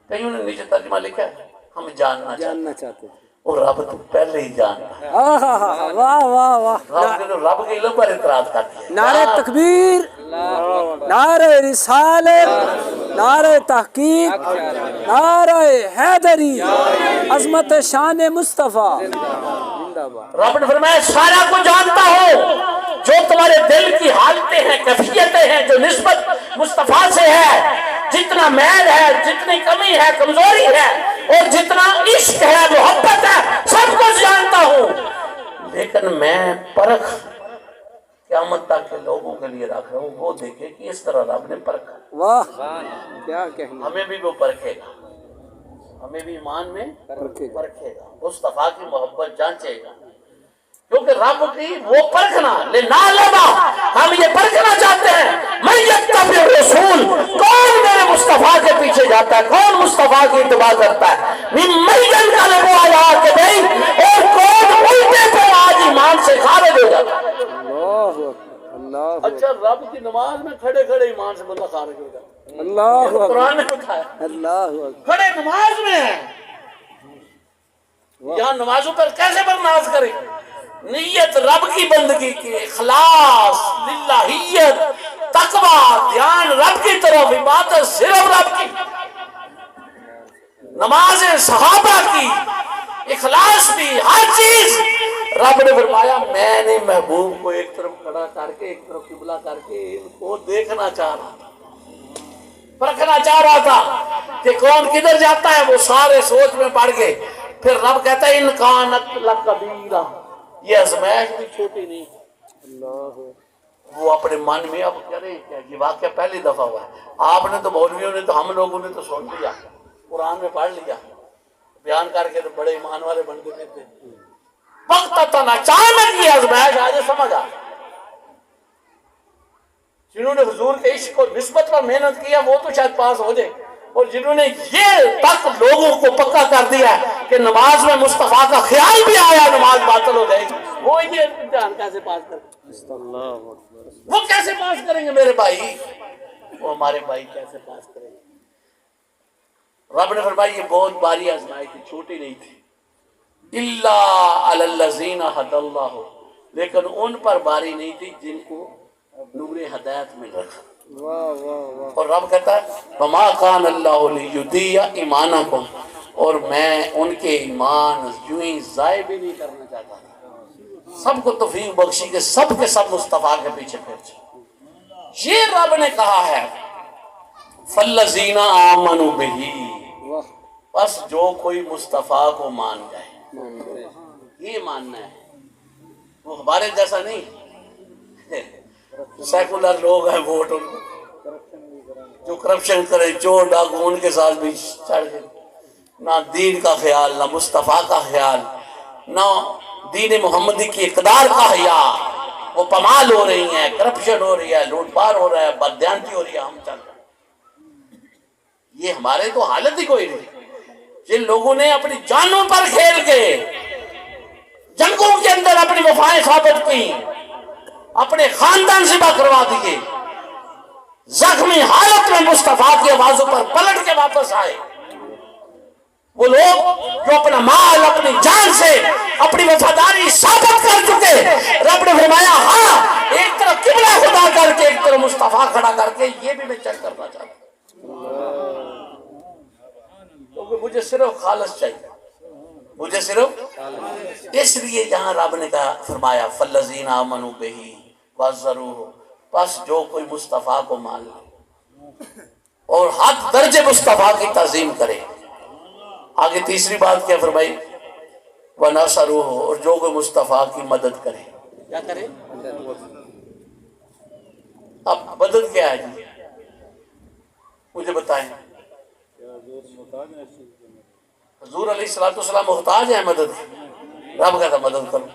کہیں نے نیچے ترجمہ لکھا ہے ہم جاننا چاہتے جاننا چاہتے تھے اور رب تو پہلے ہی جانتا ہے. واہ واہ واہ رب نے تو رب کے علم پر اعتراض کر دیا. نعرہ تکبیر نعرہ رسالت نعرہ تحقیق نعرہ حیدری عظمت شان مصطفیٰ زندہ باد. رب نے فرمایا سارا کو جانتا ہوں، جو تمہارے دل کی حالتیں ہیں، کیفیتیں ہیں، جو نسبت مصطفیٰ سے ہے، جتنا میل ہے، جتنی کمی ہے، کمزوری ہے، اور جتنا عشق ہے، محبت ہے، سب کچھ جانتا ہوں. لیکن میں پرکھ قیامت تک کے لوگوں کے لیے رکھ رہا ہوں، وہ دیکھے کہ اس طرح رب نے پرکھا. واہ کیا کہنا ہمیں بھی وہ پرکھے گا، ہمیں بھی ایمان میں پرکھے گا، مصطفیٰ کی محبت جانچے گا. کیونکہ رب کی وہ پرکھنا لنعلم، ہم یہ پرکھنا چاہتے ہیں من یتبع الرسول، کون میرے مصطفیٰ کے پیچھے جاتا ہے، کون مصطفیٰ کی اتباع کرتا ہے، ممن ینقلب علی عقبیہ، اور کون الٹے پہ آج ایمان سے خارج ہو جاتا ہے. اللہ اللہ اچھا رب کی نماز میں کھڑے کھڑے ایمان سے بندہ خارج ہو جاتا ہے. اللہ قرآن نے بتایا اللہ کھڑے نماز میں ہیں، یہاں نمازوں پر کیسے برناز کریں؟ نیت رب کی بندگی کی، اخلاص، للہیت، تقوی، دھیان رب کی طرف، عبادت صرف رب کی، نماز صحابہ کی، اخلاص بھی، ہر چیز. رب نے فرمایا میں نے محبوب کو ایک طرف کھڑا کر کے ایک طرف قبلہ کر کے ان کو دیکھنا چاہ رہا تھا، پرکھنا چاہ رہا تھا کہ کون کدھر جاتا ہے. وہ سارے سوچ میں پڑ گئے. پھر رب کہتا ہے ان کانت لکبیرہ، یہ آزمائش بھی چھوٹی نہیں. اللہ وہ اپنے من میں اب کہہ رہے ہیں یہ واقعہ پہلی دفعہ ہوا ہے. آپ نے تو مولویوں نے تو ہم لوگوں نے تو سن لیا، قرآن میں پڑھ لیا، بیان کر کے تو بڑے ایمان والے بنتے تھے. وقتاً اچانک یہ آزمائش آج سمجھ آ، جنہوں نے حضور کے عشق کو نسبت پر محنت کیا وہ تو شاید پاس ہو جائے، اور جنہوں نے یہ تک لوگوں کو پکا کر دیا کہ نماز میں مصطفیٰ کا خیال بھی آیا نماز باطل ہو جائے گی، وہ یہ امتحان کیسے پاس کریں گے؟ وہ کیسے پاس کریں گے میرے بھائی؟ وہ ہمارے بھائی کیسے پاس کریں گے؟ رب نے فرمایا یہ بہت باری آزمائی تھی، چھوٹی نہیں تھی. الا علی الذین ھدی اللہ، لیکن ان پر باری نہیں تھی جن کو نور ہدایت مل رکھا. اور رب کہتا ہے وما کان اللہ لیضیع ایمانکم، اور میں ان کے ایمان یوں ہی ضائع بھی نہیں کرنا چاہتا تھا. سب کو توفیق بخشی کہ سب کے سب مصطفیٰ کے پیچھے پھر جائیں. یہ رب نے کہا ہے فالذین آمنوا بہ، بس جو کوئی مصطفیٰ کو مان جائے، یہ ماننا ہے. وہ ہمارے جیسا نہیں سیکولر لوگ ہیں، ووٹ جو کرپشن کرے، چور ڈاکو، ان کے ساتھ بھی چڑھ گئے. نہ دین کا خیال، نہ مصطفیٰ کا خیال، نہ دین محمدی کی اقدار کا حیا. وہ پمال ہو رہی ہیں، کرپشن ہو رہی ہے، لوٹ پار ہو رہا ہے، بددیانتی ہو رہی ہے، ہم چل رہے ہیں. یہ ہمارے تو حالت ہی کوئی نہیں. جن لوگوں نے اپنی جانوں پر کھیل کے جنگوں کے اندر اپنی وفائیں ثابت کی، اپنے خاندان ذبح کروا دیے، زخمی حالت میں مصطفیٰ کی آوازوں پر پلٹ کے واپس آئے. وہ لوگ جو اپنا مال اپنی جان سے اپنی وفاداری ثابت کر چکے. رب نے فرمایا ہاں ایک طرف قبلہ خدا کر کے ایک طرف مصطفیٰ کھڑا کر کے یہ بھی میں چیک کرنا چاہتا ہوں، کیونکہ مجھے صرف خالص چاہیے، مجھے صرف. اس لیے یہاں رب نے کہا فرمایا فالذین آمنوا بہ وعزروہ، بس جو کوئی مصطفیٰ کو مان لے اور حد درجے مصطفیٰ کی تعظیم کرے. آگے تیسری بات کیا فرمائی؟ وَنَصَرُوهُ، اور جو کوئی مصطفیٰ کی مدد کرے. کیا کرے؟ اب مدد کیا ہے جی؟ مجھے بتائیں. حضور علیہ السلام محتاج ہیں مدد کی. رب کہتا مدد کرو.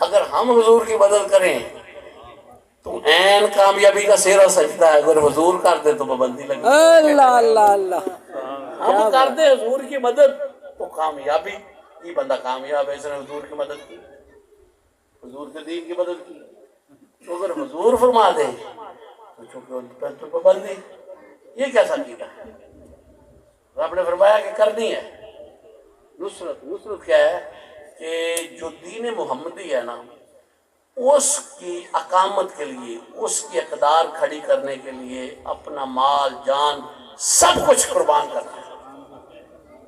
اگر ہم حضور کی مدد کریں تو عین کامیابی کا سیرا سجدہ ہے. اگر حضور کر دے تو پابندی لگے. اللہ اللہ اللہ. ہم کر دے حضور کی مدد تو کامیابی. یہ بندہ کامیاب ہے، اس نے حضور کی مدد کی، حضور کے دین کی مدد کی. تو اگر حضور فرما دے تو چونکہ پابندی. یہ کیسا عقیدہ ہے؟ رب نے فرمایا کہ کرنی ہے. نصرت کیا ہے؟ کہ جو دین محمدی ہے نا اس کی اقامت کے لیے، اس کی اقدار کھڑی کرنے کے لیے اپنا مال جان سب کچھ قربان کرنا ہے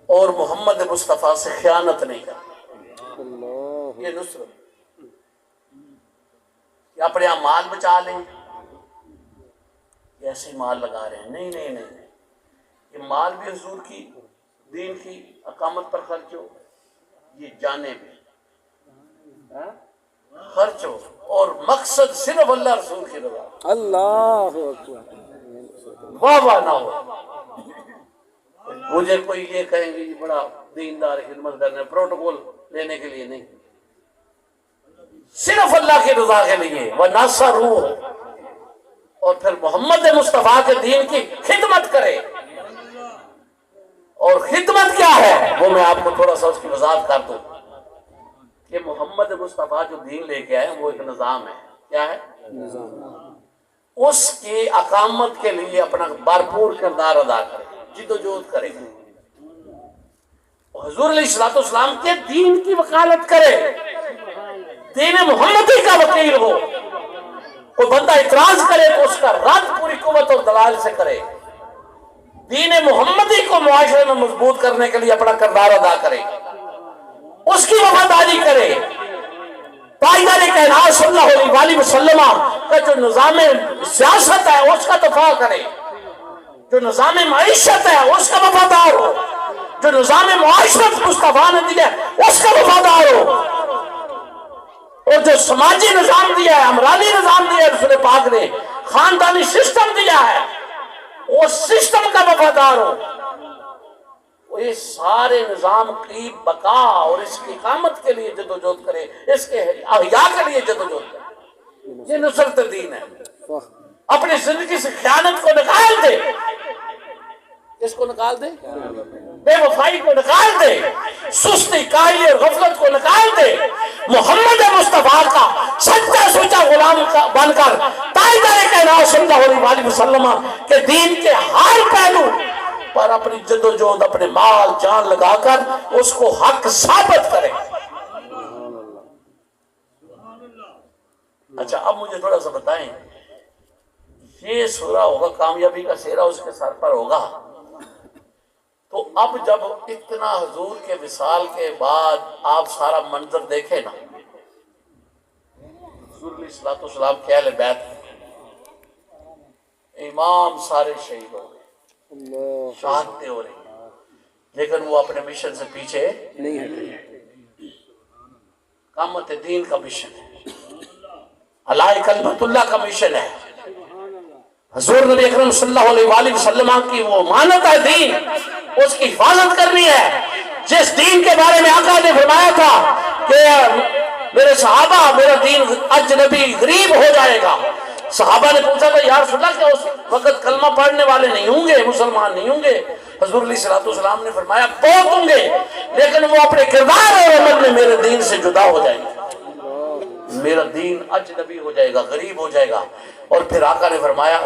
اور محمد مصطفیٰ سے خیانت نہیں کرنا. یہ نصرت. کہ اپنے آپ مال بچا لیں، ایسے ہی مال لگا رہے ہیں. نہیں، یہ مال بھی حضور کی دین کی اقامت پر خرچ ہو، یہ جانے بھی خرچ ہو، اور مقصد صرف اللہ رسول کی رضا. اللہ اکبر. واہ نہ ہو. مجھے کوئی یہ کہیں گے بڑا دیندار خدمت کرنے پروٹوکول لینے کے لیے نہیں، صرف اللہ کی رضا کے لیے. وَنَصَرُوهُ، اور پھر محمد مصطفیٰ کے دین کی خدمت کرے. اور خدمت کیا ہے وہ میں آپ کو تھوڑا سا اس کی وضاحت کر دوں کہ محمد مصطفیٰ جو دین لے کے آئے وہ ایک نظام ہے. کیا ہے؟ اس کی اقامت کے لیے اپنا بھرپور کردار ادا کرے، جد و جہد کرے، حضور علیہ السلام کے دین کی وکالت کرے، دین محمدی کا وکیل ہو. کوئی بندہ اعتراض کرے تو اس کا رد پوری قوت اور دلائل سے کرے. دین محمدی کو معاشرے میں مضبوط کرنے کے لیے اپنا کردار ادا کرے، اس کی وفاداری کرے. تاجدار کائنات صلی اللہ علیہ وسلم کا جو نظام سیاست ہے اس کا دفاع کرے، جو نظام معیشت ہے اس کا وفادار ہو، جو نظام معاشرت مصطفیٰ نے دیا ہے اس کا وفادار ہو، اور جو سماجی نظام دیا ہے، امرالی نظام دیا ہے رسول پاک نے، خاندانی سسٹم دیا ہے اس سسٹم کا وفادار ہو. یہ سارے نظام کی بقا اور اس کی اقامت کے لیے جدوجہد کرے، اس کے احیاء کے لیے جدوجہد کرے. یہ نصرت دین ہے. اپنی زندگی سے خیانت کو نکال دے. اس کو نکال دے، بے وفائی کو نکال دے، سستی کاہلی اور غفلت کو نکال دے. محمد مصطفیٰ کا سچا سچا غلام بن کر تاجدار کائنات صلی اللہ علیہ وسلم کے دین کے ہر پہلو پر اپنی جدوجہد اپنے مال جان لگا کر اس کو حق ثابت کرے. اچھا اب مجھے تھوڑا سا بتائیں، یہ سورہ ہوگا کامیابی کا سہرا اس کے سر پر ہوگا، تو اب جب اتنا حضور کے وصال کے بعد آپ سارا منظر دیکھیں نا، حضور علیہ السلام کے اہل بیت امام سارے شہید ہو گئے، شہادتیں ہو رہی ہیں، لیکن وہ اپنے مشن سے پیچھے نہیں ہٹے. اقامت دین کا مشن ہے، علاء کلمت اللہ کا مشن ہے، حضور نبی اکرم صلی اللہ علیہ وآلہ وسلم کی وہ امانت ہے دین، اس کی حفاظت کرنی ہے. جس دین کے بارے میں آقا نے فرمایا تھا کہ میرے صحابہ میرا دین اجنبی غریب ہو جائے گا. صحابہ نے پوچھا تھا یا رسول اللہ کہ اس وقت کلمہ پڑھنے والے نہیں ہوں گے، مسلمان نہیں ہوں گے؟ حضور علیہ السلام نے فرمایا بہت ہوں گے، لیکن وہ اپنے کردار اور عمل میں میرے دین سے جدا ہو جائیں گے، میرا دین اجنبی ہو جائے گا، غریب ہو جائے گا. اور پھر آقا نے فرمایا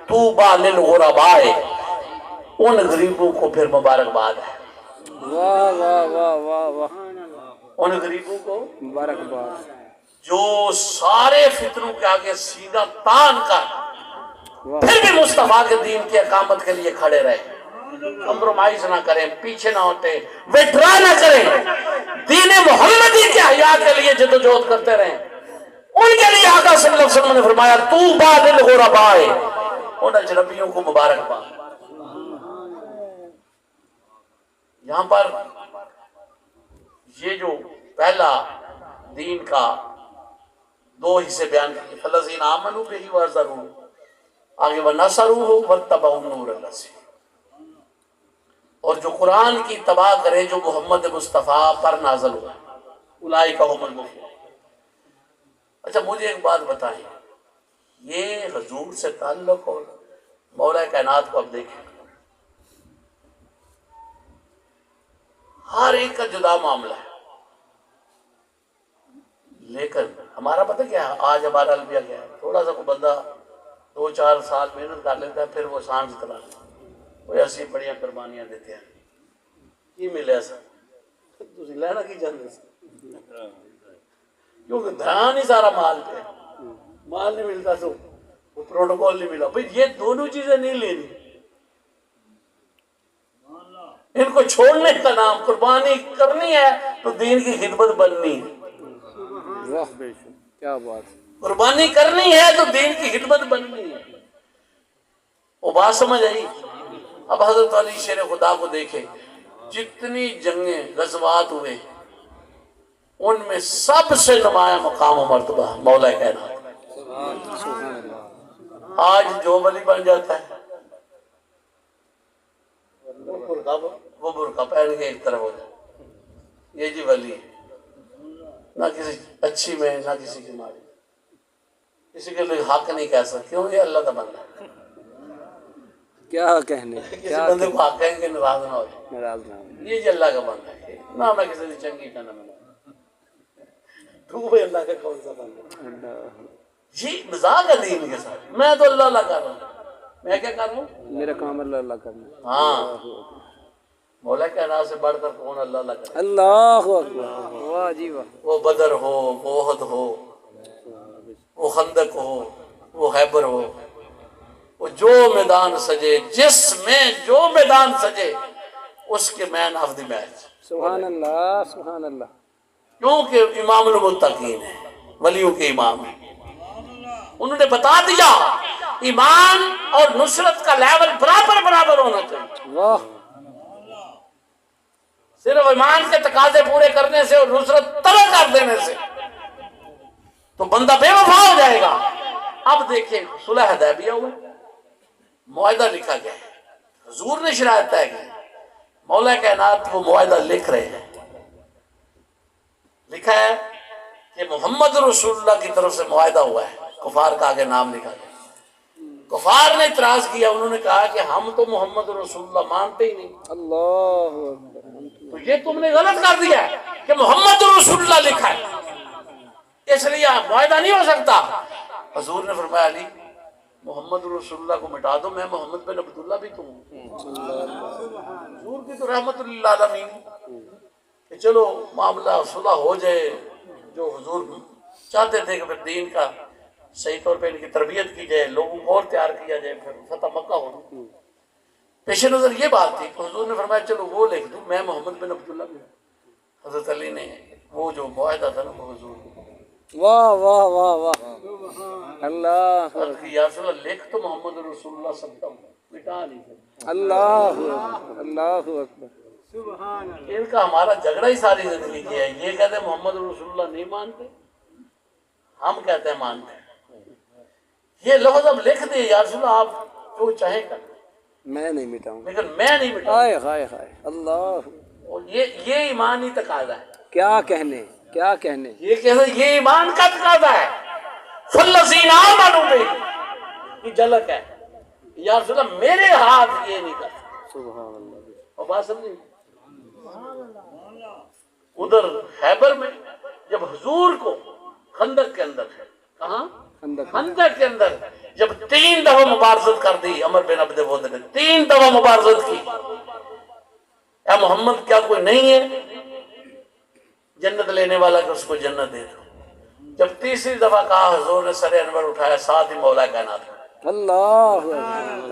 طوبیٰ للغرباء، ان غریبوں کو پھر مبارکباد ہے. واہ واہ واہ واہ واہ. ان غریبوں کو مبارکباد. جو سارے فتنوں کے آگے سینہ تان کر واہ پھر بھی مصطفیٰ کے دین کی اقامت کے لیے کھڑے رہے, کمپرومائز نہ کریں, پیچھے نہ ہوتے, ویڈرا نہ کریں, دین محمدی کے احیاء کے لیے جدوجہد کرتے رہیں. ان کے لیے آقا صلی اللہ علیہ وسلم نے فرمایا طوبیٰ للغرباء, ان اجنبیوں کو مبارکباد. یہاں پر یہ جو پہلا دین کا دو حصے بیان کیے, فالذین آمنوا بہ وعزروہ, آگے ونصروہ واتبعوا النور الذی, اور جو قرآن کی تباہ کرے جو محمد مصطفیٰ پر نازل ہوا, اولئک ھم المفلحون. اچھا مجھے ایک بات بتائیں, یہ حضور سے تعلق اور مولا کائنات کو اب دیکھیں, ہر ایک کا جدا معاملہ ہے, لیکن ہمارا پتہ کیا ہے, آج ہمارا المیہ کیا ہے, تھوڑا سا کوئی بندہ 2-4 سال محنت کر لیتا ہے, پھر وہ سانس کرا لیتا ہے, وہ ایسی بڑیاں قربانیاں دیتے ہیں, کی ملے ایسا تسی لینا کی چاہتے ہیں, کیونکہ دھیان ہی سارا مال پہ, مال نہیں ملتا تو وہ پروٹوکول نہیں ملا. بھئی یہ دونوں چیزیں نہیں لینی, ان کو چھوڑنے کا نام قربانی کرنی ہے تو دین کی خدمت بننی ہے, واہ بے شک, کیا بات. قربانی کرنی ہے تو دین کی خدمت بننی ہے. وہ بات سمجھ آئی. اب حضرت علی شیر خدا کو دیکھیں, جتنی جنگیں غزوات ہوئے ان میں سب سے نمایاں مقام و مرتبہ مولا کائنات. سبحان اللہ. آج جو ولی بن جاتا ہے وہ برقع پہن کے ایک طرف ہو جائے, یہ جی ولی ہے, نہ کسی اچھی میں نہ کسی کی ماری, کسی کے لیے حق نہیں کہہ سکتے, کیوں, یہ اللہ کا بندہ ہے. کیا کہنے, کسی بندے کو حق کہیں کہ ناراض نہ ہو جائے, ناراض نہ ہو. یہ جی اللہ کا بندہ ہے, نہ میں کسی سے چنگی کہنا میں تو بھی اللہ کا کون سا بندہ ہے. جی مزاق ہے دین کے ساتھ, میں تو اللہ اللہ کر رہا ہوں, میں کیا کر رہا ہوں, میرا کام اللہ اللہ کرنا. ہاں, مولا کائنات سے بڑھ کر کون اللہ اللہ کرے. اللہ اکبر, واہ جی واہ. وہ بدر ہو, وہ احد ہو, وہ خندق ہو, وہ خیبر ہو, وہ جو میدان سجے, جس میں جو میدان سجے اس کے مین آف دی میچ. سبحان اللہ, سبحان اللہ. کیونکہ امام المتقین ہے, ولیوں کے امام ہیں, انہوں نے بتا دیا ایمان اور نصرت کا لیول برابر برابر ہونا چاہیے. واہ, صرف ایمان کے تقاضے پورے کرنے سے اور نصرت ترک کر دینے سے تو بندہ بے وفا ہو جائے گا. اب دیکھیں صلح حدیبیہ ہوئے, معاہدہ لکھا گیا ہے, حضور نے شرائط طے کی, مولا کائنات وہ معاہدہ لکھ رہے ہیں. لکھا ہے کہ محمد رسول اللہ کی طرف سے معاہدہ ہوا ہے, کفار کا آگے نام لکھا گیا. کفار نے اعتراض کیا, انہوں نے کہا کہ ہم تو محمد رسول اللہ مانتے ہی نہیں, اللہ اکبر. تو یہ تم نے غلط کر دیا ہے کہ محمد رسول اللہ لکھا ہے, اس لیے معاہدہ نہیں ہو سکتا. حضور نے فرمایا علی محمد رسول اللہ کو مٹا دو, میں محمد بن عبداللہ بھی تو ہوں. حضور کی تو رحمت للعالمین کہ چلو معاملہ صلح ہو جائے, جو حضور چاہتے تھے کہ پھر دین کا صحیح طور پہ ان کی تربیت کی جائے, لوگوں کو اور تیار کیا جائے, پھر فتح مکہ ہو. پیش نظر یہ بات تھی کہ حضور نے فرمایا چلو وہ لکھ دوں, میں محمد بن عبداللہ بھی. حضرت علی نے وہ جو معاہدہ تھا نا وہ حضور کو واہ واہ واہ واہ, اللہ یا رسول اللہ لکھ تو محمد رسول اللہ سکتا ہوں, مٹا نہیں سکتا. اللہ اللہ اکبر. ان کا ہمارا جھگڑا ہی ساری زندگی کیا ہے. یہ کہتے ہیں محمد رسول اللہ نہیں مانتے, ہم کہتے ہیں مانتے ہیں. یہ لفظ اب لکھ دیں یا رسول اللہ آپ جو چاہیں کر, میں نہیں مٹاؤں, لیکن میں نہیں مٹاؤں. ہائے ہائے ہائے, اللہ. اور یہ ایمان ہی تقاضا ہے. کیا کہنے, کیا کہنے. یہ کہتے ہیں یہ ایمان کا تقاضا ہے. فالذین آمنوا بہ کی جھلک ہے. یا رسول اللہ میرے ہاتھ یہ نہیں کر سکتے. سبحان اللہ. اور بات سمجھیں, ادھر خیبر میں جب حضور کو خندق کے اندر, کہاں خندق کے اندر جب 3 دفعہ مبارزت کر دی, عمر بن عبد ود نے 3 دفعہ مبارزت کی, اے محمد کیا کوئی نہیں ہے, جنت لینے والا کہ اس کو جنت دے دو. جب تیسری دفعہ کہا حضور نے سر انور اٹھایا، ساتھ ہی مولا کائنات. اللہ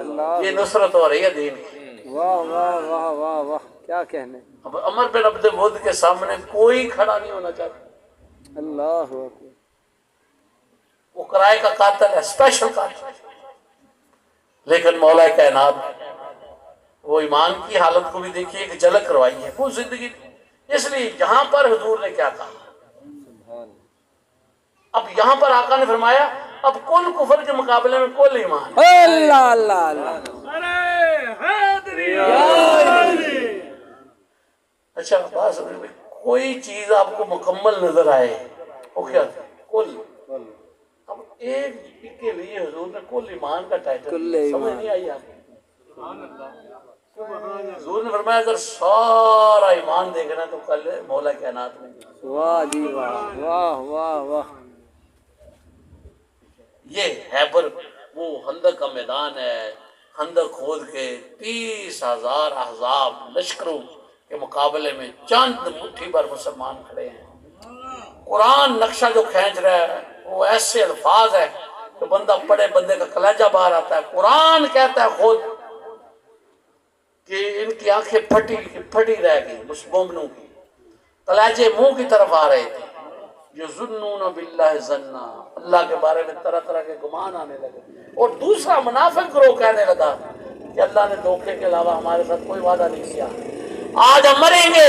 اللہ، یہ نصرت ہو رہی ہے دین کی. واہ واہ واہ واہ واہ، کیا کہنے. اب عمر بن عبد ود کے سامنے کوئی کھڑا نہیں ہونا چاہتا. اللہ، وہ کرائے کا قاتل ہے، اسپیشل قاتل. لیکن مولا کائنات وہ ایمان کی حالت کو بھی دیکھیے کہ جھلک کروائی ہے وہ زندگی. اس لیے یہاں پر حضور نے کیا کہا، اب یہاں پر آقا نے فرمایا اب کل کفر کے مقابلے میں کل ایمان. اللہ اللہ اللہ. اچھا بات کوئی چیز آپ کو مکمل نظر آئے وہ کیا تھا؟ کل. اب ایک کے لیے حضور نے کل ایمان کا ٹائٹل سمجھ نہیں آئی آپ. حضور نے فرمایا اگر سارا ایمان دیکھنا تو کل مولا کائنات میں. واہ جی واہ واہ واہ واہ. یہ خیبر وہ خندق کا میدان ہے، خندق کھود کے 30,000 احزاب لشکروں کے مقابلے میں چند مٹھی پر مسلمان کھڑے ہیں. قرآن نقشہ جو کھینچ رہا ہے وہ ایسے الفاظ ہے کہ بندہ پڑھے بندے کا کلیجہ باہر آتا ہے. قرآن کہتا ہے خود کہ ان کی آنکھیں پھٹی رہ گئی مومنوں کی، کلیجے منہ کی طرف آ رہے تھے. یظنون باللہ ظنا، اللہ کے بارے میں طرح طرح کے گمان آنے لگے. اور دوسرا منافق گروہ کہنے لگا کہ اللہ نے دھوکے کے علاوہ ہمارے ساتھ کوئی وعدہ نہیں کیا، آج ہم مریں گے.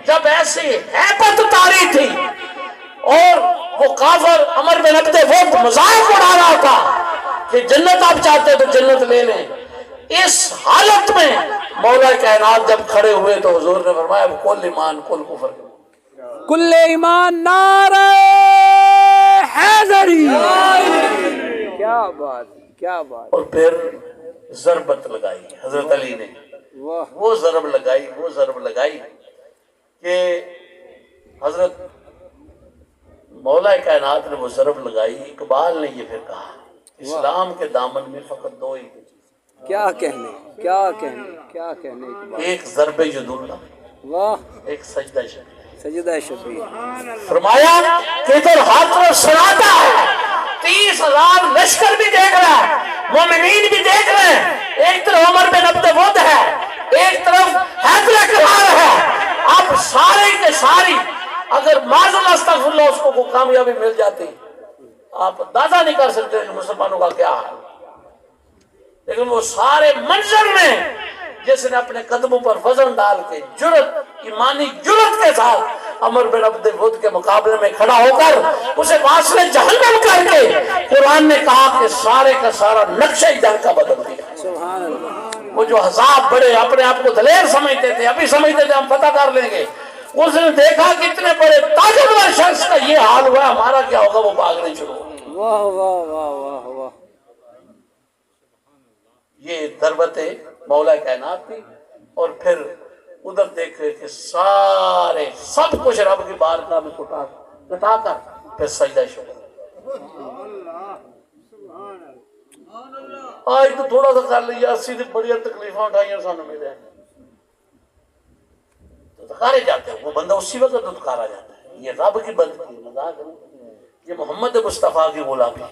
جب ایسی ہیبت اتاری تھی اور وہ کافر عمر بن عبد ود مذاق اڑا رہا تھا کہ جنت آپ چاہتے تو جنت لے لیں. اس حالت میں مولا کائنات جب کھڑے ہوئے تو حضور نے فرمایا کل ایمان کل کفر. کل ایمان نعرہ حیدری. کیا بات کیا بات. اور پھر ضربت لگائی حضرت علی نے، وہ ضرب لگائی کہ حضرت مولا کائنات نے وہ ضرب لگائی. اقبال نے یہ پھر کہا اسلام کے دامن میں فقط دو ہی چیز. کیا کہنے کیا کہنے کیا کہنے. ایک ضرب ید اللہ، واہ. ایک سجدہ شبیہ. سجدہ شبیہ. فرمایا کہ ادھر ہاتھ طرف سناتا ہے 30,000 لشکر بھی دیکھ رہا ہے، مومنین بھی دیکھ رہے ہیں. ایک طرف عمر بن عبد ود ہے، ایک طرف حیدر کرار ہے. اب سارے کے ساری اگر معاذ اللہ استغفر اللہ اس کو کامیابی مل جاتی آپ اندازہ نہیں کر سکتے کہ مسلمانوں کا کیا حال. لیکن وہ سارے منظر میں جس نے اپنے قدموں پر وزن ڈال کے جرت ایمانی جرت کے ساتھ عمر بن عبد ود کے مقابلے میں کھڑا ہو کر اسے واصل جہنم کر کے قرآن نے کہا کہ سارے کا سارا نقشہ جنگ کا بدل دیا. سبحان اللہ. وہ جو حزاب بڑے اپنے آپ کو دلیر سمجھتے تھے، ابھی سمجھتے تھے ہم فتح کر لیں گے، اس نے دیکھا کہ اتنے بڑے طاقتور شخص کا یہ حال ہوا، ہمارا کیا ہوگا، وہ بھاگنے شروع ہو. واہ واہ واہ واہ واہ. یہ ضربت مولا کائنات تھی. اور پھر ادھر دیکھے کہ سارے سب کچھ رب کی بارگاہ میں لٹا کر پھر سجدہ شکر. آج تو تھوڑا سا کر لیا، سیدھی بڑی تکلیفیں اٹھائیاں سانو ملے تو دکارے جاتے ہیں. وہ بندہ اسی وقت دکارا جاتا ہے. یہ رب کی بندگی مذاق نہیں، یہ محمد مصطفیٰ کی غلامی.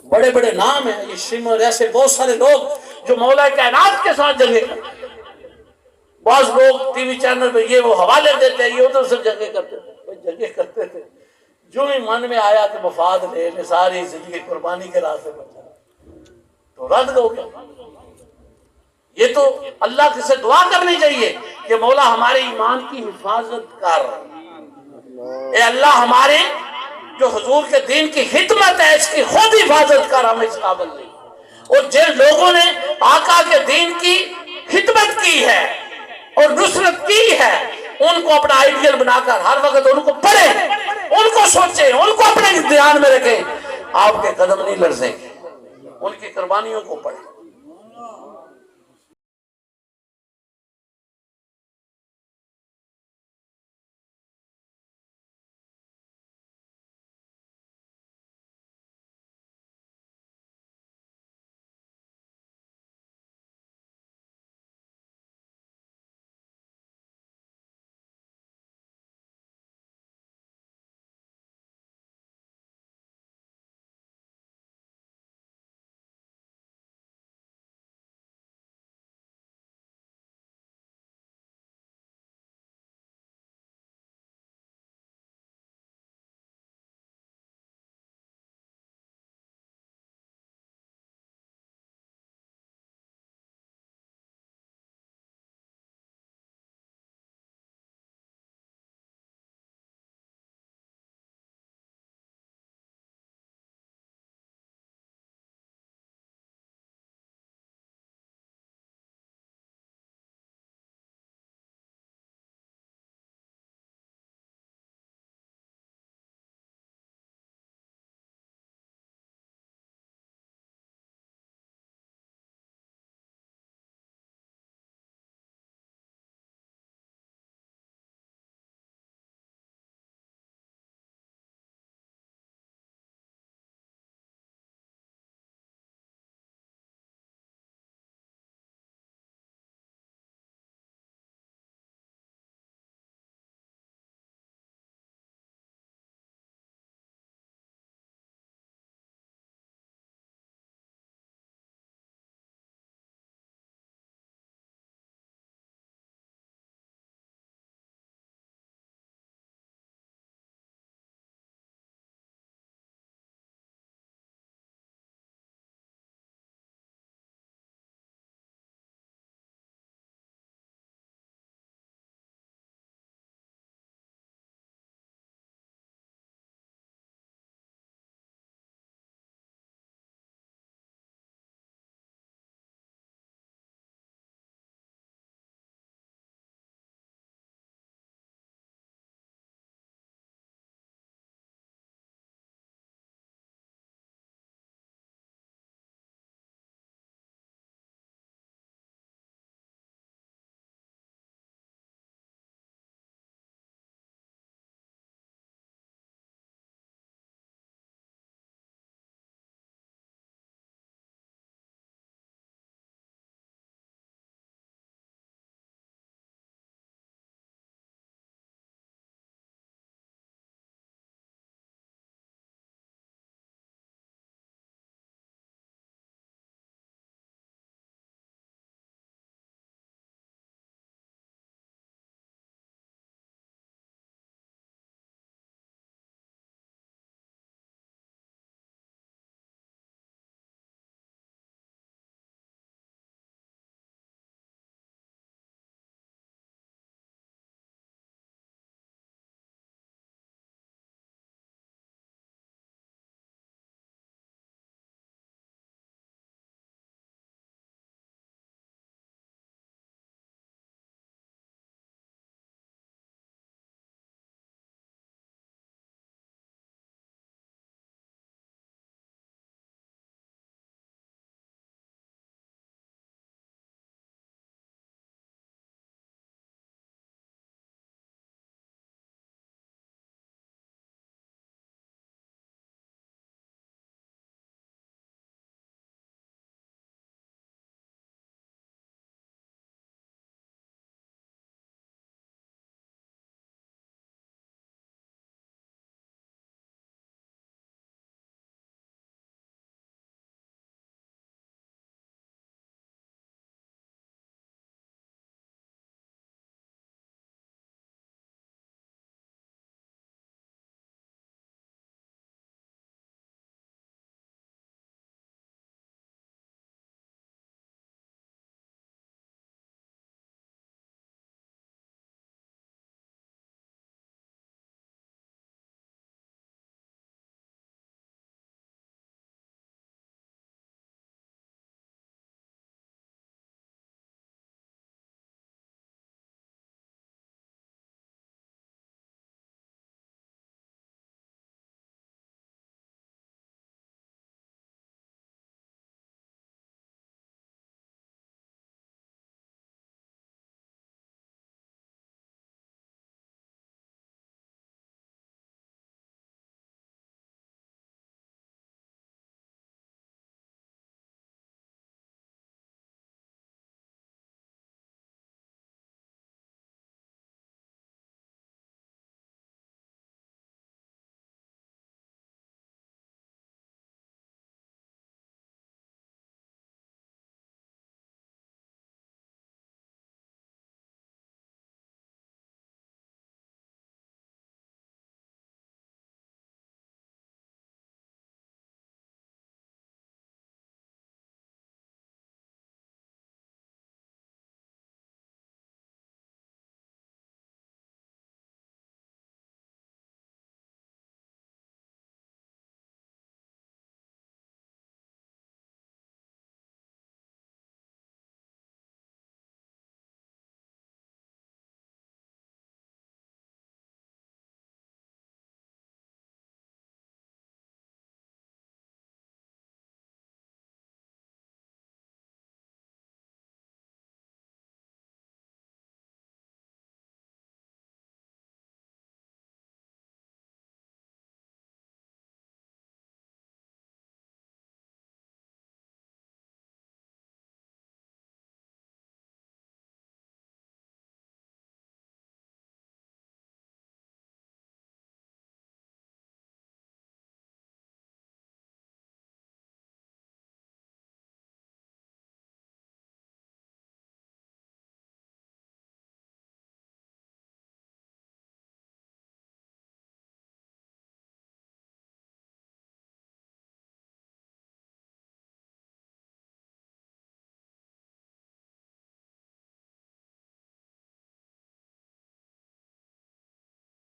بڑے بڑے نام ہیں یہ شمر، ایسے بہت سارے لوگ جو مولا کائنات کے ساتھ جنگیں کرتے. بعض لوگ ٹی وی چینل پہ یہ وہ حوالے دیتے ہیں، یہ ادھر سے جنگیں کرتے تھے. جنگیں کرتے تھے جو ہی من میں آیا کہ مفاد لے لے، ساری زندگی قربانی کے راستے پر چلا تو رد ہو گیا. یہ تو اللہ سے دعا کرنی چاہیے کہ مولا ہمارے ایمان کی حفاظت کر. اے اللہ ہمارے جو حضور کے دین کی خدمت ہے اس کی خود حفاظت کر، ہمیں اس قابل نہیں. اور جن لوگوں نے آقا کے دین کی خدمت کی ہے اور نصرت کی ہے ان کو اپنا آئیڈیل بنا کر ہر وقت ان کو پڑھیں، ان کو سوچیں، ان کو اپنے دھیان میں رکھیں. آپ کے قدم نہیں لرزیں گے، ان کی قربانیوں کو پڑھیں.